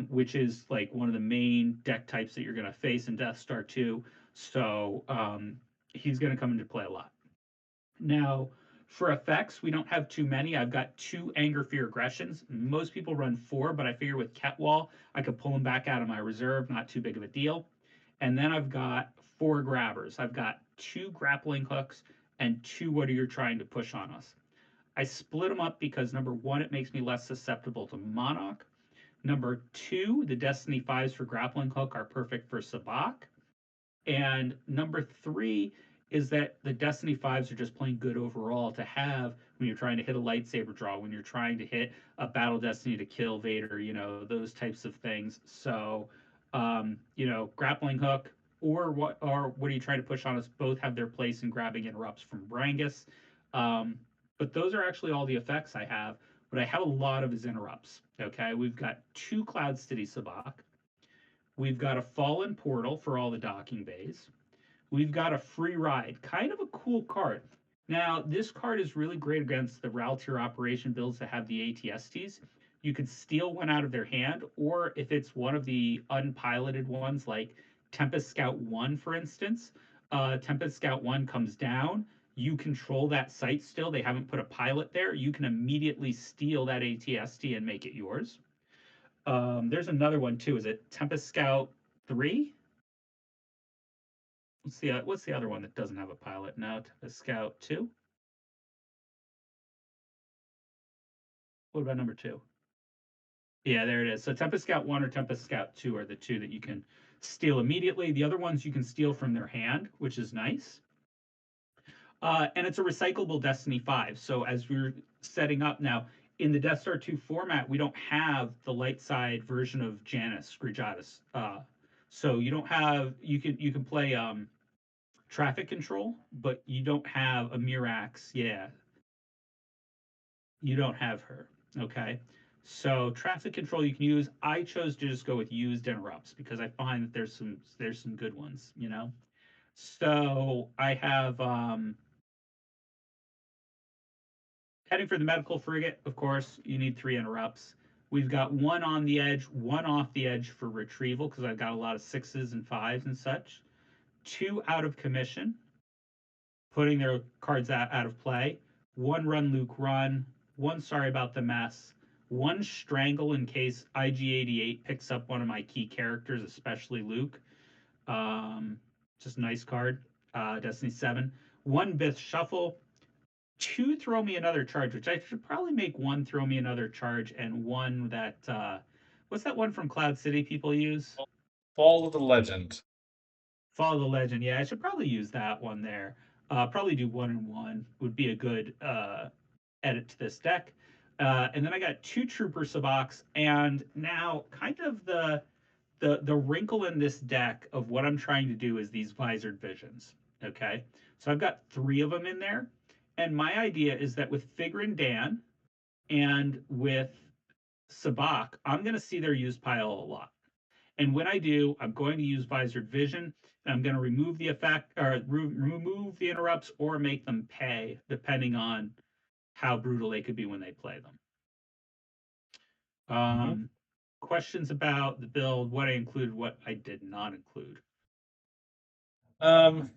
B: which is like one of the main deck types that you're going to face in Death Star 2. So he's going to come into play a lot. Now, for effects, we don't have too many. I've got 2 Anger, Fear, Aggressions. Most people run 4, but I figure with Ketwall, I could pull them back out of my reserve. Not too big of a deal. And then I've got 4 Grabbers. I've got 2 Grappling Hooks and 2 What Are You Trying to Push on Us. I split them up because number 1, it makes me less susceptible to Monarch. Number 2, the Destiny 5s for Grappling Hook are perfect for Sabacc. And number 3 is that the Destiny 5s are just plain good overall to have when you're trying to hit a lightsaber draw, when you're trying to hit a Battle Destiny to kill Vader, those types of things. So, Grappling Hook or what are you trying to push on us both have their place in grabbing interrupts from Brangus. But those are actually all the effects I have. What I have a lot of is interrupts. Okay, we've got 2 Cloud City Sabacc. We've got a Fallen Portal for all the docking bays. We've got a Free Ride, kind of a cool card. Now, this card is really great against the Raltier operation builds that have the ATSTs. You could steal one out of their hand, or if it's one of the unpiloted ones, like Tempest Scout 1, for instance, Tempest Scout 1 comes down. You control that site still. They haven't put a pilot there. You can immediately steal that ATST and make it yours. There's another one too. Is it Tempest Scout 3? What's the other one that doesn't have a pilot now? Tempest Scout 2? What about number 2? Yeah, there it is. So Tempest Scout 1 or Tempest Scout 2 are the 2 that you can steal immediately. The other ones you can steal from their hand, which is nice. And it's a recyclable Destiny 5. So as we're setting up now, in the Death Star 2 format, we don't have the light side version of Janus Grijatis. So you don't have you can play traffic control, but you don't have a Mirax. Yeah, you don't have her. Okay. So traffic control you can use. I chose to just go with used interrupts because I find that there's some good ones, you know. So I have heading for the medical frigate, of course, you need three interrupts. We've got one on the edge, one off the edge for retrieval because I've got a lot of sixes and fives and such. Two out of commission, putting their cards out of play. One run Luke run. One sorry about the mess. One strangle in case IG-88 picks up one of my key characters, especially Luke. Just a nice card. Destiny 7. One Bith shuffle. Two throw me another charge, which I should probably make one throw me another charge and one that what's that one from Cloud City people use?
A: Fall of the Legend.
B: Follow the Legend. Yeah, I should probably use that one there. Probably do one and one would be a good edit to this deck. And then I got two Trooper Sabaccs, and now kind of the wrinkle in this deck of what I'm trying to do is these visored visions. Okay, so I've got three of them in there, and my idea is that with Figrin Dan and with Sabacc, I'm going to see their use pile a lot. And when I do, I'm going to use visored vision, and I'm going to remove the effect or remove the interrupts or make them pay, depending on how brutal they could be when they play them.
A: Mhm.
B: Um, Questions about the build, what I included, what I did not include.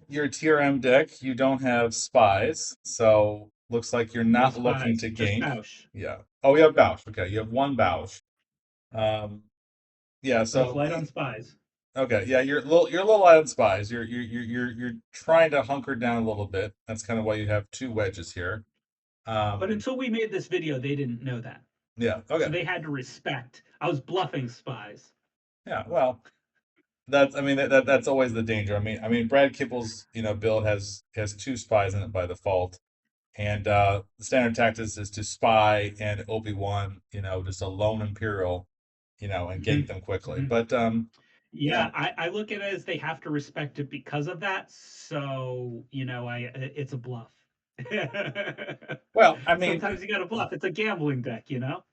A: Your TRM deck, you don't have spies, so looks like you're
B: No
A: not looking
B: spies,
A: to
B: just
A: gank.
B: Bausch,
A: Yeah. Oh, you have Bausch. Okay, you have one Bausch. Um, yeah.
B: but it's
A: So
B: light on spies.
A: okay, yeah, you're a little light on spies. You're trying to hunker down a little bit. That's kind of why you have two wedges here.
B: But
A: Um,
B: until we made this video, they didn't know that.
A: yeah.
B: So
A: Okay.
B: they had to respect. I was bluffing spies.
A: Yeah. Well, that's I mean that's always the danger. I mean Brad Kipple's build has two spies in it by default. And the standard tactics is to spy and Obi-Wan, just a lone Imperial, and
B: Mm-hmm.
A: gank them quickly.
B: Mm-hmm.
A: But
B: Yeah, I look at it as they have to respect it because of that. So, it's a bluff.
A: well, I mean,
B: Sometimes you got to bluff. It's a gambling deck, you know?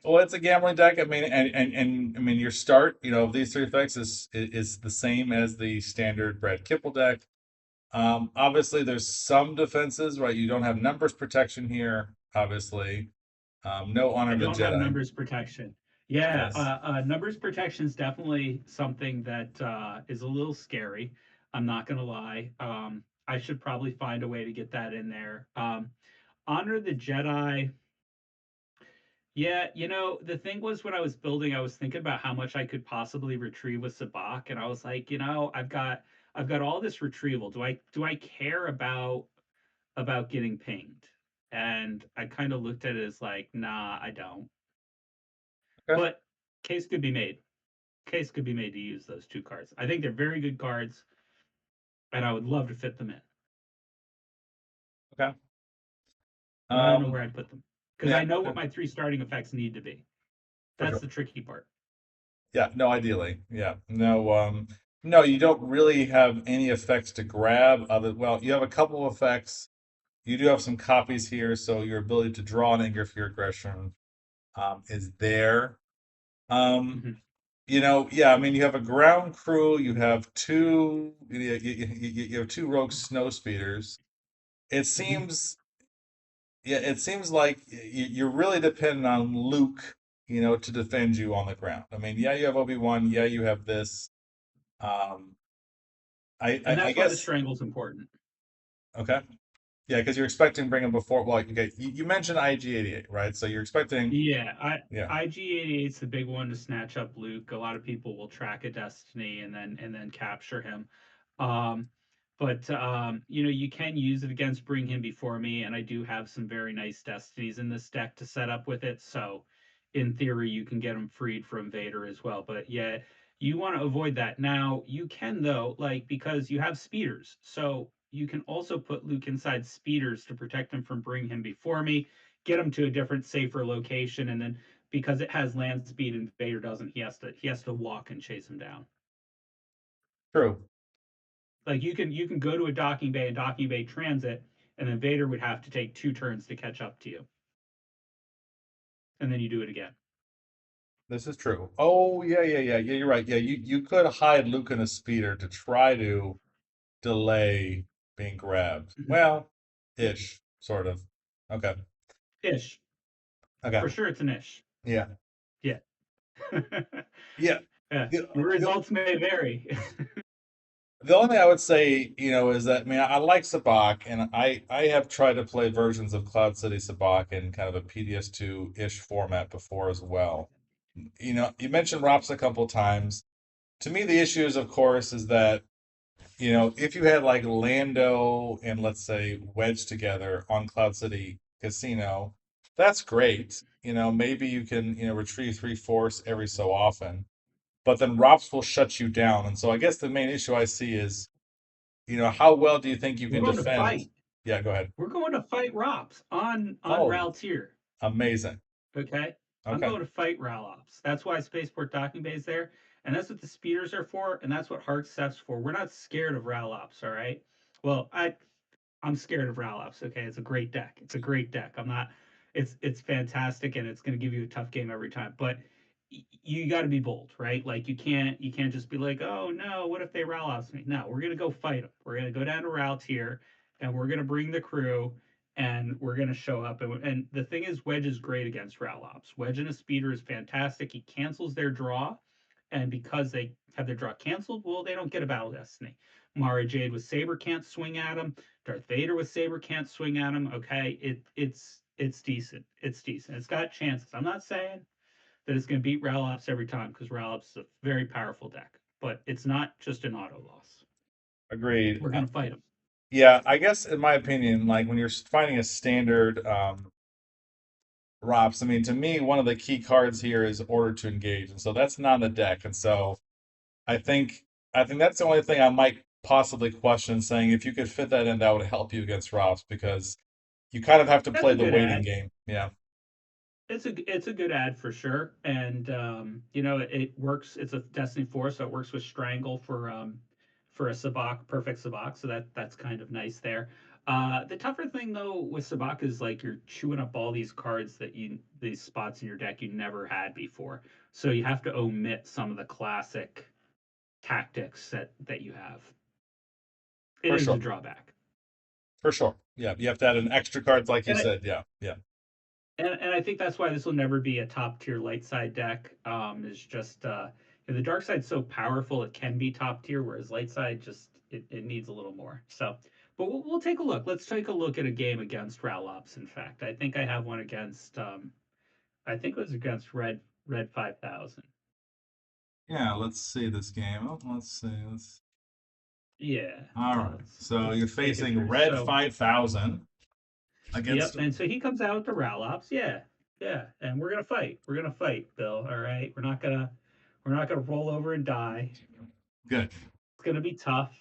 A: well, it's a gambling deck. I mean, and I mean, your start, of these three effects is the same as the standard Brad Kipple deck. Obviously, there's some defenses, right? You don't have numbers protection here, obviously. No Honor
B: I
A: of the
B: don't have
A: Jedi.
B: numbers protection. Yeah,
A: Yes.
B: numbers protection is definitely something that is a little scary. I'm not gonna lie. I should probably find a way to get that in there. Honor the Jedi. Yeah, the thing was when I was building, I was thinking about how much I could possibly retrieve with Sabacc, and I was like, I've got all this retrieval. Do I care about getting pinged? And I kind of looked at it as like, nah, I don't.
A: Okay.
B: But case could be made. Case could be made to use those two cards. I think they're very good cards, and I would love to fit them in,
A: Okay.
B: but I don't know
A: Um,
B: where I'd put them because
A: yeah.
B: I know
A: Okay.
B: what my three starting effects need to be.
A: For
B: That's
A: sure.
B: the tricky part.
A: Yeah, no, ideally. Yeah. No, no, you don't really have any effects to grab well, you have a couple of effects. You do have some copies here, so your ability to draw an anger for your aggression is there. Um,
B: Hmm.
A: yeah, I mean you have a ground crew, you have you have two rogue snow speeders. It
B: Hmm.
A: seems yeah, it seems like you're really dependent on Luke, to defend you on the ground. I mean, yeah, you have Obi-Wan, yeah, you have this. Um,
B: And
A: I
B: that's why the
A: guess
B: strangle's important.
A: okay, yeah, because you're expecting to bring him before. Well, okay, you mentioned IG-88, right? So you're expecting,
B: Yeah,
A: yeah,
B: IG-88's the big one to snatch up Luke. A lot of people will track a Destiny and then capture him. Um, but you can use it against Bring Him Before Me, and I do have some very nice Destinies in this deck to set up with it. So in theory, you can get him freed from Vader as well. But yeah, you want to avoid that. Now you can though, like because you have speeders, so you can also put Luke inside speeders to protect him from Bring Him Before Me, get him to a different, safer location, and then because it has land speed and Vader doesn't, he has to walk and chase him down.
A: True.
B: Like you can go to a docking bay and docking bay transit, and then Vader would have to take 2 turns to catch up to you, and then you do it again.
A: This is true. Oh yeah. You're right. Yeah, you could hide Luke in a speeder to try to delay being grabbed.
B: Mhm.
A: Well, ish, sort of. Okay.
B: Ish,
A: Okay.
B: for sure, it's an ish.
A: Yeah.
B: Yeah.
A: Yeah.
B: Yeah.
A: The,
B: Your
A: the,
B: results may vary.
A: the only thing I would say, is that I mean I like Sabacc, and I have tried to play versions of Cloud City Sabacc in kind of a PDS2 ish format before as well. You mentioned ROPS a couple times. To me, the issue is, of course, is that if you had like Lando and let's say Wedge together on Cloud City Casino, that's great. Maybe you can, retrieve three fourths every so often, but then ROPS will shut you down. And so I guess the main issue I see is, how well do you think you
B: We're
A: can
B: going to
A: defend?
B: fight.
A: Yeah, go ahead.
B: We're going to fight Rops on
A: Oh,
B: Raltier.
A: amazing.
B: Okay. I'm
A: Okay.
B: going to fight Ralops. That's why Spaceport Docking Bay is there. And that's what the speeders are for. And that's what Heart Steps for. We're not scared of Ralops. All right. Well, I'm scared of Ralops. Okay. It's a great deck. It's a great deck. I'm not, it's fantastic and it's going to give you a tough game every time. But you got to be bold, right? Like you can't just be like, oh no, what if they Ralops me? No, we're going to go fight them. We're going to go down to Raltier and we're going to bring the crew and we're going to show up. And the thing is, Wedge is great against Ralops. Wedge in a speeder is fantastic. He cancels their draw, and because they have their draw canceled, well, they don't get a Battle Destiny. Mara Jade with Saber can't swing at him. Darth Vader with Saber can't swing at him. Okay, it's decent. It's decent. It's got chances. I'm not saying that it's going to beat Ralops every time because Ralops is a very powerful deck, but it's not just an auto loss.
A: Agreed.
B: We're going to fight him.
A: Yeah, I guess in my opinion, like when you're finding a standard ROPS, I mean, to me, one of the key cards here is Order to Engage, and so that's not in the deck. And so I think I think that's the only thing I might possibly question, saying if you could fit that in, that would help you against ROPS because you kind of have to
B: That's
A: play
B: a
A: the
B: good
A: waiting
B: ad.
A: game. Yeah,
B: It's a good ad for sure, and it works. It's a Destiny 4, so it works with Strangle for a Sabacc, perfect Sabacc. So that's kind of nice there. The tougher thing though with Sabacc is like you're chewing up all these cards that you these spots in your deck you never had before. So you have to omit some of the classic tactics that you have. It
A: for
B: is a
A: sure,
B: drawback.
A: for sure. Yeah, you have to add an extra cards, like you
B: And
A: said. Yeah, yeah,
B: and I think that's why this will never be a top tier light side deck. Is just the dark side's so powerful it can be top tier, whereas light side just it needs a little more. So, but we'll take a look. Let's take a look at a game against Ralops. In fact, I think I have one against. I think it was against Red 5000.
A: yeah. Let's see this game. Oh, let's see. Let's.
B: Yeah,
A: All
B: yeah.
A: right. So you're
B: Let's take it
A: facing
B: through.
A: Red
B: So
A: 5000
B: yep,
A: against.
B: and so he comes out to Ralops. Yeah, yeah, and we're gonna fight. We're gonna fight, Bill. All right, we're not gonna roll over and die.
A: Good.
B: It's gonna be tough.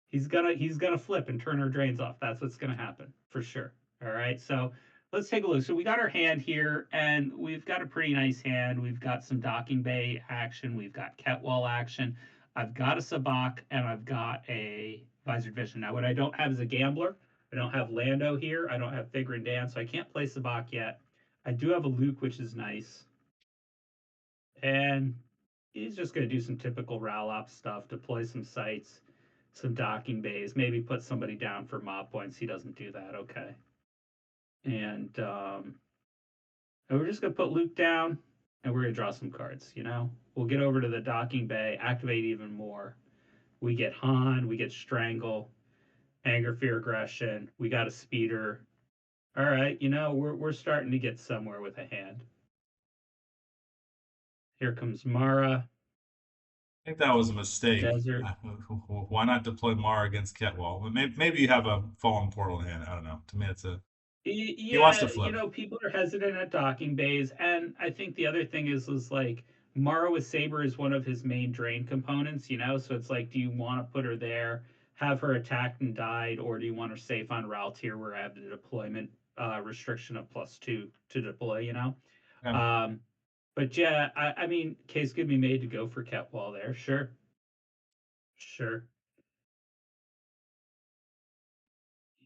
B: He's gonna flip and turn our drains off. That's what's gonna happen for sure. All right, so let's take a look. So we got our hand here, and we've got a pretty nice hand. We've got some docking bay action. We've got Ketwall action. I've got a Sabacc, and I've got a Visored Vision. Now, what I don't have is a Gambler. I don't have Lando here. I don't have Figure and Dan, so I can't play Sabacc yet. I do have a Luke, which is nice, and he's just going to do some typical Ralop stuff, deploy some sites, some docking bays, maybe put somebody down for mob points. He doesn't do that. Okay. And we're just going to put Luke down and we're going to draw some cards. We'll get over to the docking bay, activate even more. We get Han, we get Strangle, Anger, Fear, Aggression. We got a Speeder. All right, we're starting to get somewhere with a hand. Here comes Mara,
A: I think that was a mistake.
B: Desert.
A: Why not deploy Mar against Ketwall? Maybe you have a fallen portal in hand. I don't know. To me, it's a he wants to
B: Yeah,
A: flip.
B: people are hesitant at docking bays, and I think the other thing is like Mara with Saber is one of his main drain components. So it's like, do you want to put her there, have her attacked and died, or do you want her safe on route here where I have the deployment restriction of +2 to deploy.
A: Yeah.
B: Um, but yeah, I mean, case could be made to go for Ketwall there, sure. Sure.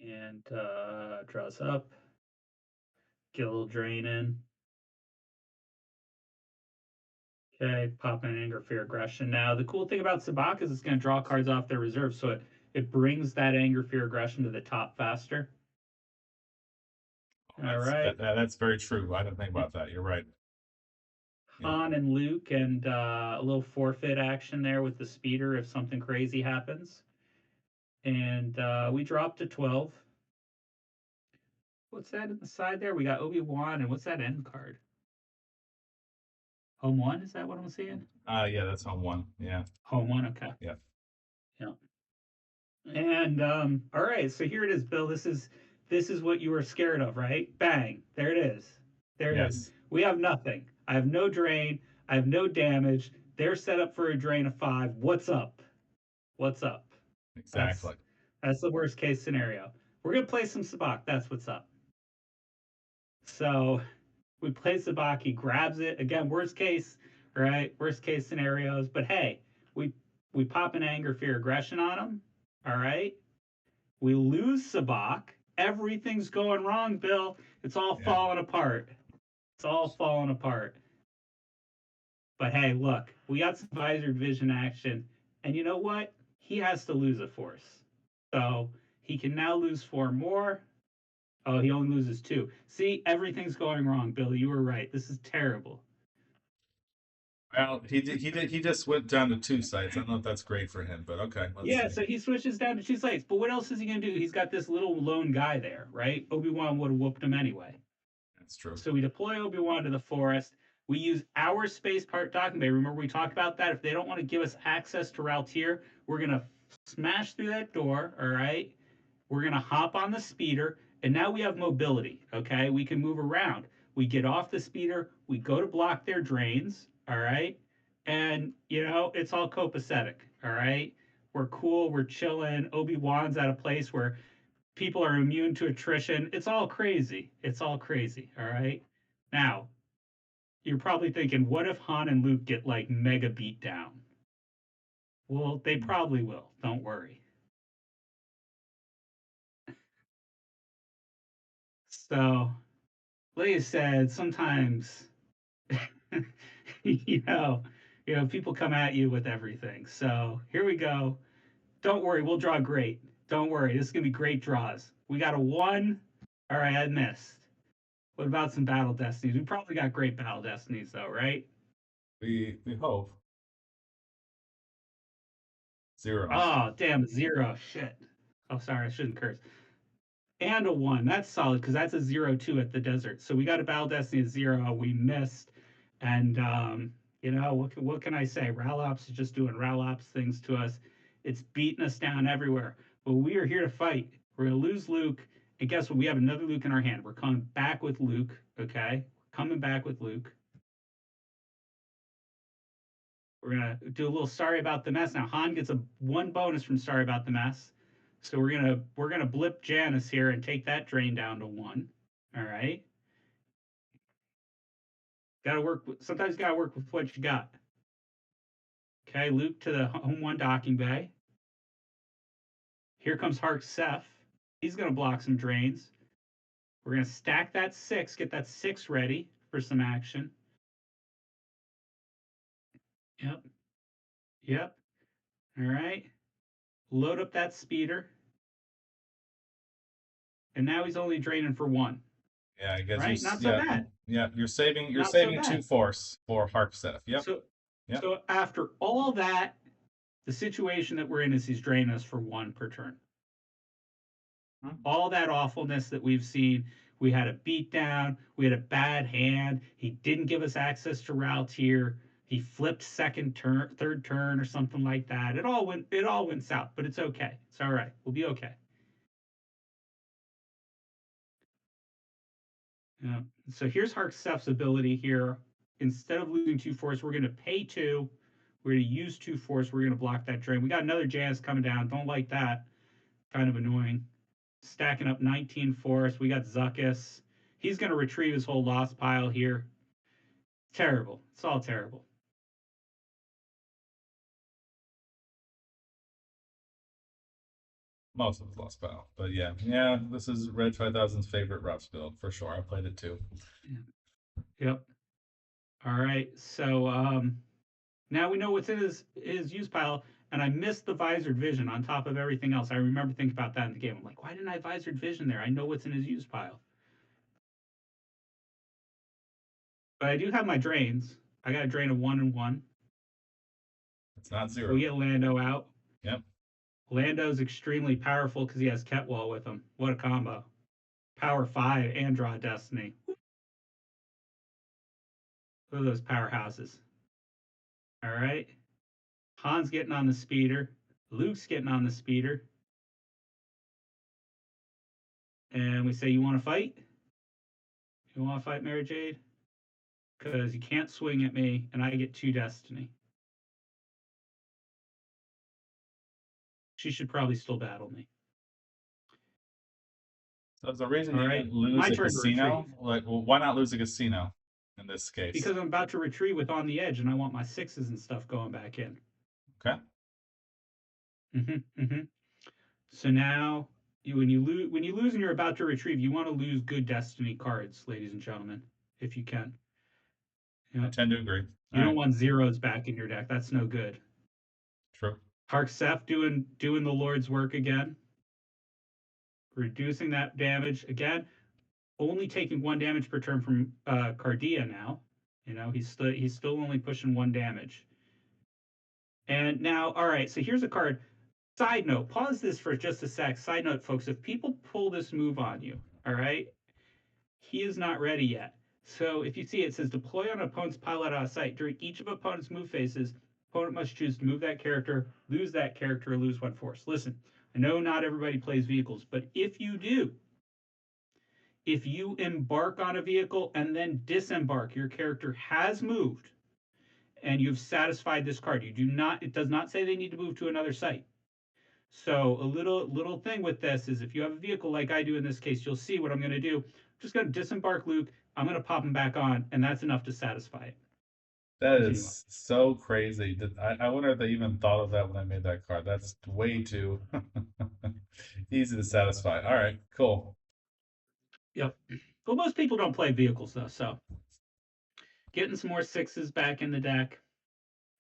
B: And draws up, get a little drain in. Okay, pop in anger, fear, aggression. Now, the cool thing about Sabacc is it's going to draw cards off their reserve, so it brings that anger, fear, aggression to the top faster. All right.
A: That's very true. I didn't think about that. You're right. Yep.
B: Han and Luke, and a little forfeit action there with the speeder if something crazy happens. And we drop to 12. What's that in the side there? We got Obi-Wan, and what's that end card? Home one? Is that what I'm seeing?
A: Yeah, that's on one. Yeah.
B: Home one, okay.
A: Yeah.
B: Yeah. And all right, so here it is, Bill. This is what you were scared of, right? Bang. There it is. There it is.
A: Yes.
B: We have nothing. I have no drain. I have no damage. They're set up for a drain of 5. What's up? What's up?
A: Exactly.
B: That's the worst case scenario. We're gonna play some Sabacc. That's what's up. So we play Sabacc. He grabs it again. Worst case, right? Worst case scenarios. But hey, we we pop an anger, fear, aggression on him. All right. We lose Sabacc. Everything's going wrong, Bill. It's all
A: Yeah.
B: falling apart. It's all falling apart. But hey, look, we got some visor vision action, and you know what? He has to lose a force. So he can now lose 4 more. Oh, he only loses 2. See, everything's going wrong, Bill. You were right. This is terrible.
A: Well, he just went down to 2 sites. I don't know if that's great for him, but okay, let's
B: Yeah,
A: see.
B: so he switches down to 2 sites. But what else is he going to do? He's got this little lone guy there, right? Obi-Wan would have whooped him anyway.
A: That's true.
B: So we deploy Obi-Wan to the forest. We use our space part docking bay. Remember we talked about that? If they don't want to give us access to Raltier, we're going to smash through that door, all right? We're going to hop on the speeder, and now we have mobility, okay? We can move around. We get off the speeder, we go to block their drains, all right? And, it's all copacetic, all right? We're cool, we're chilling. Obi-Wan's at a place where people are immune to attrition. It's all crazy. It's all crazy. All right. Now, you're probably thinking, what if Han and Luke get like mega beat down? Well, they probably will. Don't worry. So, like I said, sometimes, you know, people come at you with everything. So here we go. Don't worry, we'll draw great. Don't worry, this is gonna be great draws. We got a 1. All right, I missed. What about some battle destinies? We probably got great battle destinies though, right?
A: We hope 0.
B: Oh, damn, 0. Shit. Oh, sorry, I shouldn't curse. And a 1. That's solid because that's a 0-2 at the desert. So we got a battle destiny at 0. We missed. And, what can I say? Ralops is just doing Ralops things to us. It's beating us down everywhere. But we are here to fight. We're going to lose Luke. And guess what? We have another Luke in our hand. We're coming back with Luke. Okay? We're coming back with Luke. We're gonna do a little sorry about the mess. Now Han gets a 1 bonus from sorry about the mess. So we're gonna blip Janice here and take that drain down to 1. All right. Gotta work with, sometimes you gotta work with what you got. Okay, Luke to the home 1 docking bay. Here comes Hark Seth. He's gonna block some drains. We're gonna stack that 6, get that 6 ready for some action. Yep. Yep. All right. Load up that speeder. And now he's only draining for 1.
A: Yeah, I guess
B: Right? Not so bad.
A: yeah, you're
B: Not so
A: saving 2
B: bad.
A: force for Harpseth. Yep.
B: So,
A: Yep.
B: so after all that, the situation that we're in is he's draining us for 1 per turn. All that awfulness that we've seen, we had a beatdown, we had a bad hand, he didn't give us access to routes here, he flipped second turn, third turn, or something like that. It all went south, but it's okay. It's all right. We'll be okay. Yeah. So here's Harksef's ability here. Instead of losing 2 force, we're going to pay 2. We're going to use 2 force. We're going to block that drain. We got another Jazz coming down. Don't like that. Kind of annoying. Stacking up 19 force. We got Zuckus. He's going to retrieve his whole lost pile here. Terrible. It's all terrible.
A: Most of us lost battle, but yeah, yeah. This is Red 5000's favorite Ruffs build for sure. I played it too.
B: Yep. All right. So now we know what's in his use pile, and I missed the visored vision on top of everything else. I remember thinking about that in the game. I'm like, why didn't I visored vision there? I know what's in his use pile. But I do have my drains. I got a drain of 1 and 1.
A: It's not
B: So we
A: zero.
B: get Lando out.
A: Yep.
B: Lando's extremely powerful because he has Ketwall with him. What a combo. Power 5 and draw Destiny. Look at those powerhouses. All right. Han's getting on the speeder. Luke's getting on the speeder. And we say, you want to fight? You want to fight, Mary Jade? Because you can't swing at me, and I get 2 Destiny. She should probably still battle me.
A: So there's a reason
B: All
A: you
B: right.
A: didn't lose
B: My
A: a
B: turn to retrieve.
A: casino. Like, well, why not lose a casino in this case?
B: Because I'm about to retrieve with on the edge, and I want my 6s and stuff going back in.
A: Okay.
B: So now, when you lose and you're about to retrieve, you want to lose good Destiny cards, ladies and gentlemen, if you can. You
A: I
B: know,
A: tend to agree.
B: you
A: All
B: don't
A: right.
B: want zeros back in your deck. That's no good.
A: True.
B: Hark Seth doing the Lord's work again, reducing that damage again. Only taking 1 damage per turn from Cardia now. He's still only pushing 1 damage. And now, all right. So here's a card. Side note. Pause this for just a sec. Side note, folks. If people pull this move on you, all right, he is not ready yet. So if you see it says deploy on opponent's pilot out of sight. During each of opponent's move phases, opponent must choose to move that character, lose that character, or lose 1 force. Listen, I know not everybody plays vehicles, but if you do, if you embark on a vehicle and then disembark, your character has moved and you've satisfied this card. It does not say they need to move to another site. So a little thing with this is if you have a vehicle like I do in this case, you'll see what I'm going to do. I'm just going to disembark Luke. I'm going to pop him back on, and that's enough to satisfy it.
A: That
B: Continue on.
A: is so crazy. I wonder if they even thought of that when I made that card. That's way too easy to satisfy. All right, cool.
B: Yep. Well, most people don't play vehicles though, so getting some more 6s back in the deck.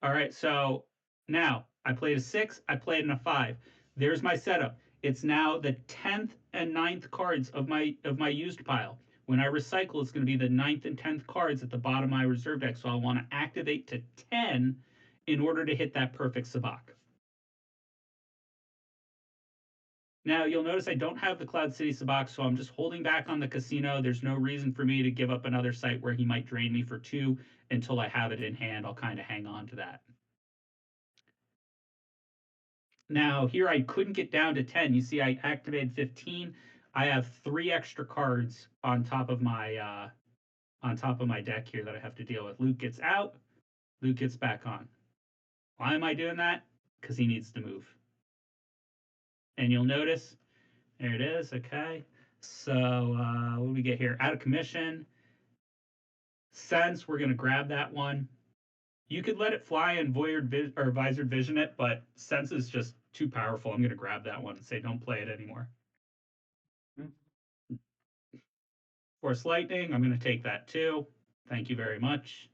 B: All right, so now I played a 6, I played in a 5. There's my setup. It's now the 10th and 9th cards of my used pile. When I recycle, it's going to be the 9th and 10th cards at the bottom of my reserve deck. So I want to activate to 10 in order to hit that perfect Sabacc. Now you'll notice I don't have the Cloud City Sabacc, so I'm just holding back on the casino. There's no reason for me to give up another site where he might drain me for 2 until I have it in hand. I'll kind of hang on to that. Now here I couldn't get down to 10. You see, I activated 15. I have 3 extra cards on top of my deck here that I have to deal with. Luke gets out. Luke gets back on. Why am I doing that? Because he needs to move. And you'll notice there it is. Okay. So what do we get here? Out of commission. Sense. We're gonna grab that one. You could let it fly and or visored vision it, but sense is just too powerful. I'm gonna grab that one and say don't play it anymore. Force Lightning, I'm going to take that too. Thank you very much.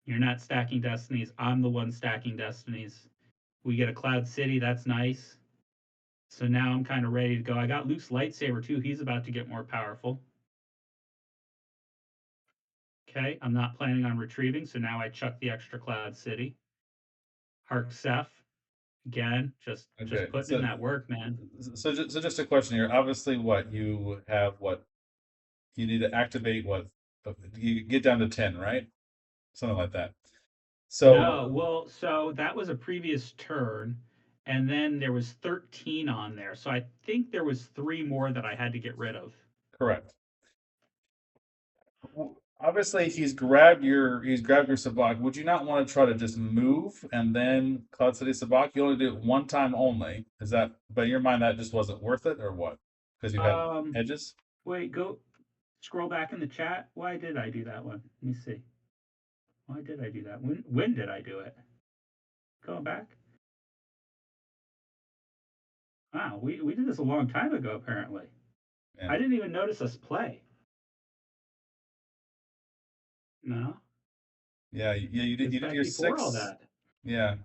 B: You're not stacking destinies. I'm the one stacking destinies. We get a Cloud City. That's nice. So now I'm kind of ready to go. I got Luke's lightsaber too. He's about to get more powerful. Okay, I'm not planning on retrieving, so now I chuck the extra Cloud City. Hark Seth, again, just
A: Okay,
B: putting in that work, man.
A: so just a question here. Obviously, what you have, what you need to activate, what you get down to 10, right? Something like that. So
B: No, well, so that was a previous turn, and then there was 13 on there. So I think there was 3 more that I had to get rid of.
A: correct. Obviously, he's grabbed your Sabacc. Would you not want to try to just move and then Cloud City Sabacc? You only do it one time only. Is that, but in your mind, that just wasn't worth it, or what? Because you had
B: Um,
A: edges.
B: Wait, go scroll back in the chat. Why did I do that one? Let me see. Why did I do that? When did I do it? Going back. Wow, we did this a long time ago, apparently.
A: Yeah.
B: I didn't even notice us play. No,
A: Yeah, yeah,
B: it's
A: you did
B: back
A: your
B: before all
A: six.
B: that.
A: Yeah.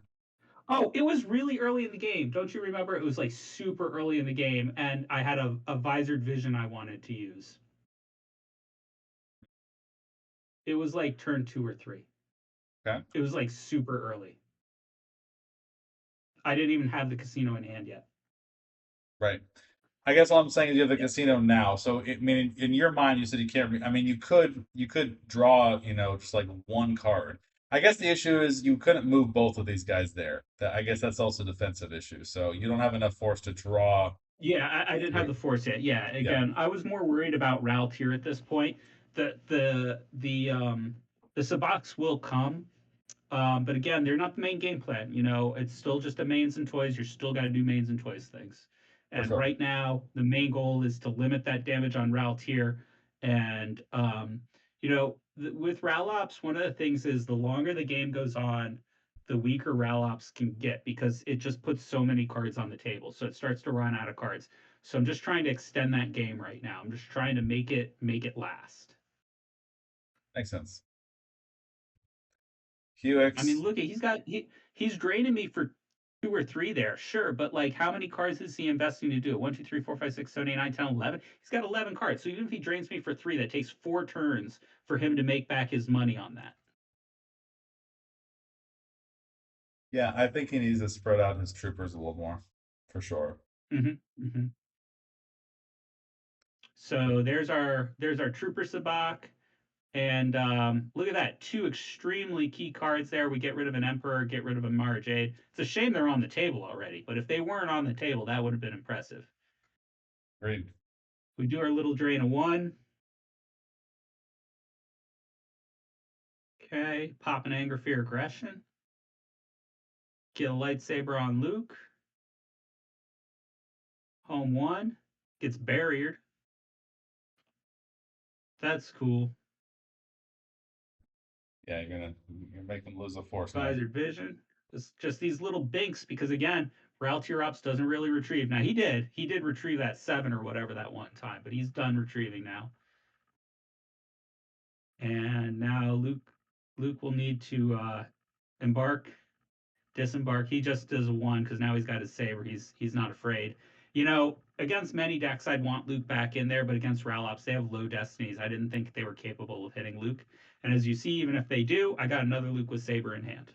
B: Oh, it was really early in the game. Don't you remember? It was like super early in the game, and I had a visored vision I wanted to use. It was like turn two or three.
A: Okay.
B: It was like super early. I didn't even have the casino in hand yet.
A: Right. I guess all I'm saying is you have the
B: Yeah.
A: casino now. So I mean, in your mind, you said you can't. I mean, you could draw, just like one card. I guess the issue is you couldn't move both of these guys there. I guess that's also a defensive issue. So you don't have enough force to draw
B: Yeah, I didn't have
A: three.
B: the force yet. Yeah,
A: Yeah,
B: again, I was more worried about Raltier at this point. The Sabocs will come. But again, they're not the main game plan. It's still just a mains and toys. You're still got to do mains and toys things.
A: for
B: And
A: sure.
B: right now, the main goal is to limit that damage on Raltier. And with Ralops, one of the things is the longer the game goes on, the weaker Ralops can get because it just puts so many cards on the table. So it starts to run out of cards. So I'm just trying to extend that game right now. I'm just trying to make it last.
A: Makes sense.
B: I mean,
A: Hux.
B: look at he's draining me for two or three there, sure, but like how many cards is he investing to do it? 1, 2, 3, 4, 5, 6, 7, 8, 9, 10, 11. He's got 11 cards. So even if he drains me for three, that takes four turns for him to make back his money on that.
A: Yeah, I think he needs to spread out his troopers a little more, for sure.
B: Mm-hmm. So there's our Trooper Sabacc. And look at that. Two extremely key cards there. We get rid of an Emperor, get rid of a Mara Jade. It's a shame they're on the table already, but if they weren't on the table, that would have been impressive.
A: Agreed.
B: We do our little drain of one. Okay, pop an anger, fear, aggression. Get a lightsaber on Luke. Home one. Gets barriered. That's cool.
A: Yeah, you're making him lose the force, man.
B: Visored vision. Just these little binks because again, Raltier Ups doesn't really retrieve. Now he did. He did retrieve that seven or whatever that one time, but he's done retrieving now. And now Luke will need to embark, disembark. He just does a one because now he's got his saber. He's not afraid. Against many decks, I'd want Luke back in there, but against Ralops, they have low destinies. I didn't think they were capable of hitting Luke. And as you see, even if they do, I got another Luke with saber in hand.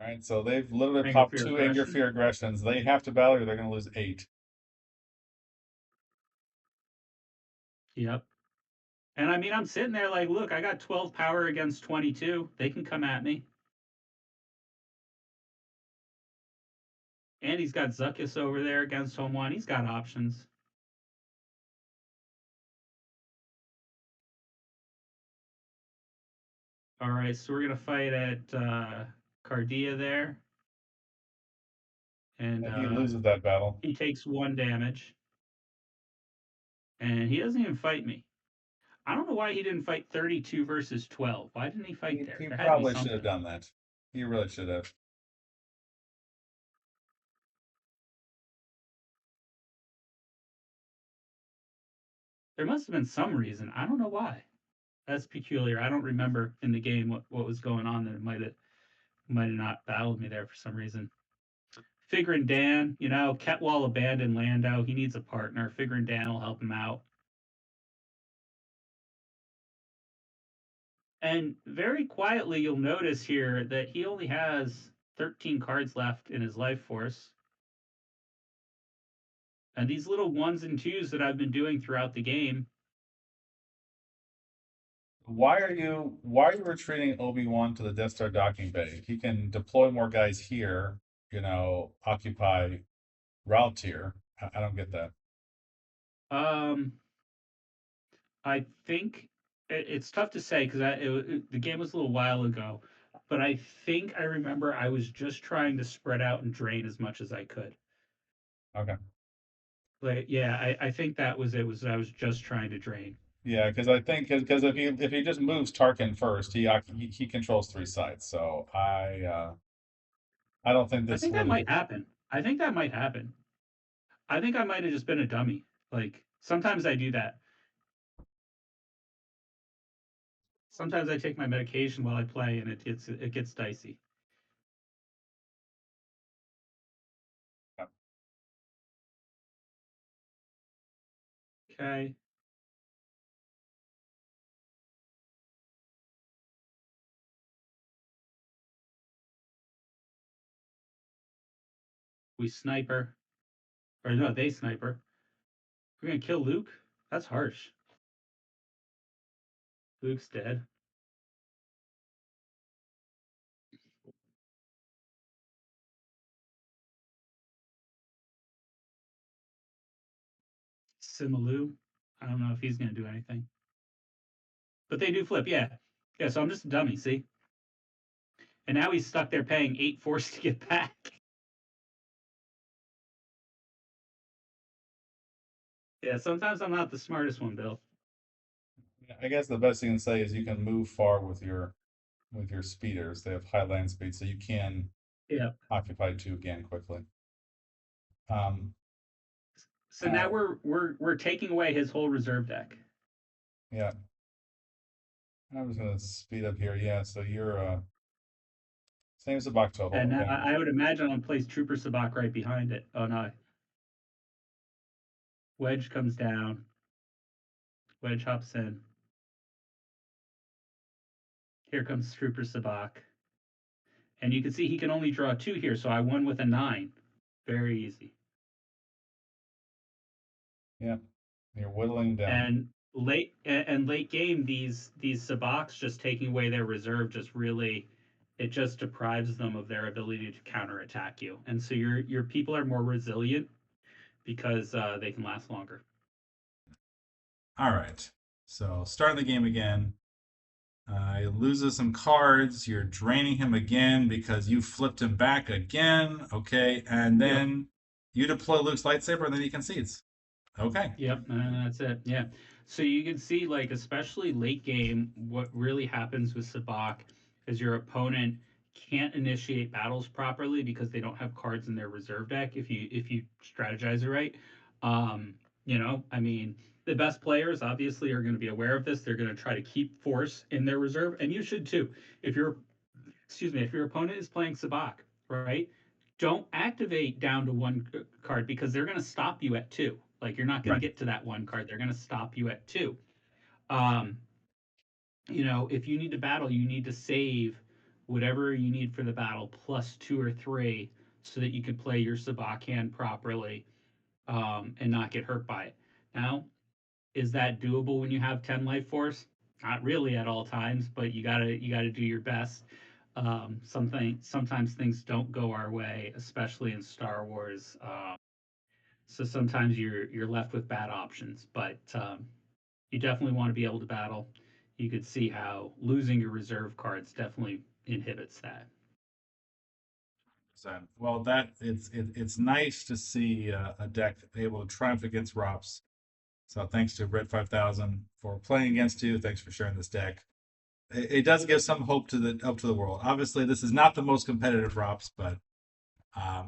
A: All right, so they've literally
B: Anger,
A: popped
B: fear,
A: two anger
B: aggression.
A: fear aggressions. They have to battle or they're going to lose eight.
B: Yep. And I mean, I'm sitting there like, look, I got 12 power against 22. They can come at me. And he's got Zuckus over there against home one. He's got options. All right, so we're gonna fight at Cardia there, and
A: And he loses that battle.
B: he takes one damage, and he doesn't even fight me. I don't know why he didn't fight 32 versus 12. Why didn't he fight there?
A: He
B: There had to be
A: probably should have
B: something.
A: done that. He really should have.
B: There must have been some reason. I don't know why. That's peculiar. I don't remember in the game what was going on that it might have not battled me there for some reason. Figuring Dan, Ketwall abandoned Lando. He needs a partner. Figuring Dan will help him out. And very quietly, you'll notice here that he only has 13 cards left in his life force. And these little ones and twos that I've been doing throughout the game.
A: Why are you retreating Obi-Wan to the Death Star docking bay? He can deploy more guys here, occupy route tier. I don't get that.
B: Um, I think it's tough to say because the game was a little while ago, but I think I remember I was just trying to spread out and drain as much as I could.
A: Okay.
B: Like, yeah, I think that was it. Was I was just trying to drain.
A: Yeah, because I think because if he just moves Tarkin first, he controls three sides. So I don't think
B: I
A: this
B: think that
A: really.
B: might happen. I think that might happen. I think I might have just been a dummy. Like sometimes I do that. Sometimes I take my medication while I play, and it gets dicey. Okay, we sniper, or no, they sniper. We're gonna kill Luke. That's harsh. Luke's dead. Simalu. I don't know if he's gonna do anything, but they do flip. Yeah, yeah. So I'm just a dummy. See, and now he's stuck there paying 8 force to get back. Yeah, sometimes I'm not the smartest one, Bill.
A: I guess the best thing to say is you can move far with your speeders. They have high land speed, so you can
B: Yeah.
A: occupy two again quickly. Um,
B: So now we're taking away his whole reserve deck,
A: yeah, I was gonna speed up here. Yeah, so you're same as the box total.
B: and now
A: Okay.
B: I would imagine I'll place Trooper Sabacc right behind it. Oh no, Wedge comes down. Wedge hops in. Here comes Trooper Sabacc, and you can see he can only draw two here. So I won with a 9. Very easy.
A: Yeah, you're whittling down.
B: And late game, these Sabaccs just taking away their reserve just really it just deprives them of their ability to counterattack you. And so your people are more resilient because they can last longer.
A: All right. So starting the game again. He loses some cards. You're draining him again because you flipped him back again. Okay, and
B: Yep.
A: then you deploy Luke's lightsaber, and then he concedes. Okay.
B: Yep, and that's it. Yeah. So you can see, like, especially late game, what really happens with Sabacc is your opponent can't initiate battles properly because they don't have cards in their reserve deck if you strategize it right. Um, I mean, the best players obviously are going to be aware of this. They're going to try to keep force in their reserve, and you should too. If you're excuse me, if your opponent is playing Sabacc, right? Don't activate down to one card because they're going to stop you at two. Like you're not going to
A: Right.
B: get to that one card. They're going to stop you at two. Um, if you need to battle, you need to save whatever you need for the battle plus 2 or 3 so that you can play your Sabacc hand properly and not get hurt by it. Now, is that doable when you have 10 life force? Not really at all times, but you gotta do your best. Sometimes things don't go our way, especially in Star Wars. So sometimes you're left with bad options, but you definitely want to be able to battle. You could see how losing your reserve cards definitely inhibits that.
A: So, well, that it's nice to see a deck able to triumph against ROPS. So thanks to Red 5000 for playing against you. Thanks for sharing this deck. It does give some hope to the world. Obviously, this is not the most competitive ROPS, but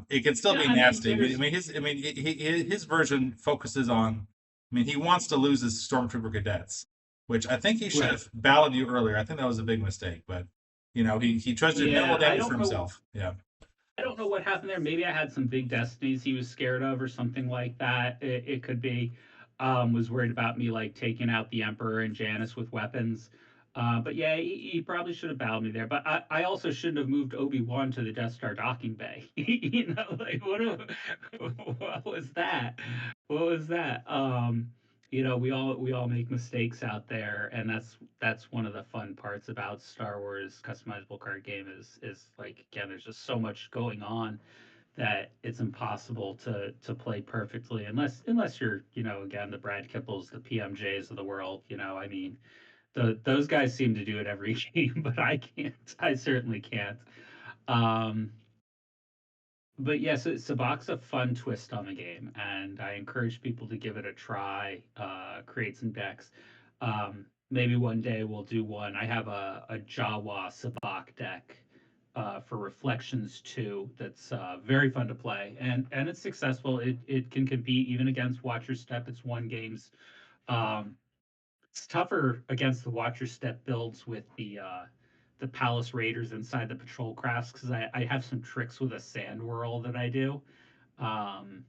A: it can still
B: Yeah,
A: be
B: I mean,
A: nasty.
B: there's
A: His version focuses on. I mean, he wants to lose his stormtrooper cadets, which I think he should
B: right.
A: have battled you earlier. I think that was a big mistake, but he tries to do minimal
B: Yeah, I
A: damage for
B: don't know.
A: himself. Yeah,
B: I don't know what happened there. Maybe I had some big destinies he was scared of or something like that. It could be. Was worried about me like taking out the Emperor and Janice with weapons. But yeah, he probably should have bowed me there. But I also shouldn't have moved Obi-Wan to the Death Star docking bay. Like what was that? What was that? We all make mistakes out there, and that's one of the fun parts about Star Wars customizable card game is like again, there's just so much going on that it's impossible to play perfectly unless you're again the Brad Kipples, the PMJs of the world. I mean those guys seem to do it every game, but I can't. I certainly can't. Um, but yes, Sabacc's a fun twist on the game, and I encourage people to give it a try. Create some decks. Maybe one day we'll do one. I have a Jawa Sabacc deck for Reflections 2 that's very fun to play, and it's successful. It can compete even against Watch Your Step. It's won games. Um, it's tougher against the Watch Your Step builds with the Palace Raiders inside the patrol crafts because I have some tricks with a sand whirl that I do, um,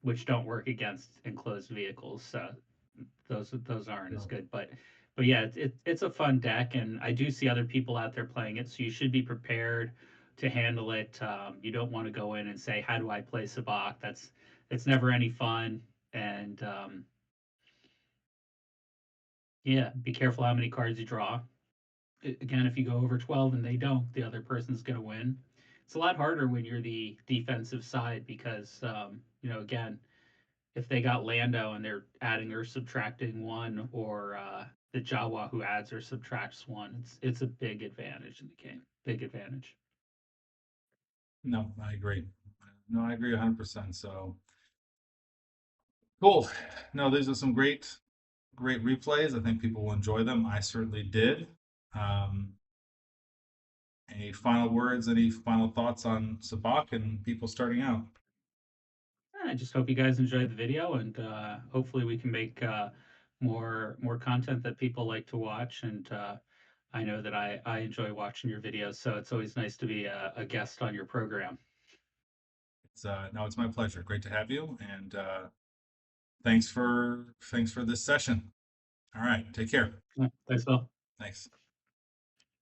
B: which don't work against enclosed vehicles. So those aren't as
A: No.
B: good. But yeah, it's a fun deck, and I do see other people out there playing it, so you should be prepared to handle it. You don't want to go in and say, "How do I play Sabacc?" That's it's never any fun, and yeah, be careful how many cards you draw. Again, if you go over 12 and they don't, the other person's going to win. It's a lot harder when you're the defensive side because, again, if they got Lando and they're adding or subtracting one, or the Jawa who adds or subtracts one, it's a big advantage in the game. Big advantage.
A: No, I agree. No, I agree 100%. So cool. No, these are some great replays. I think people will enjoy them. I certainly did. Um, any final words, any final thoughts on Sabacc and people starting out?
B: I just hope you guys enjoyed the video, and hopefully we can make more content that people like to watch. And I know that I enjoy watching your videos, so it's always nice to be a guest on your program.
A: It's no, it's my pleasure. Great to have you, and thanks for this session. All right, take care.
B: Yeah, thanks, Phil.
A: Thanks.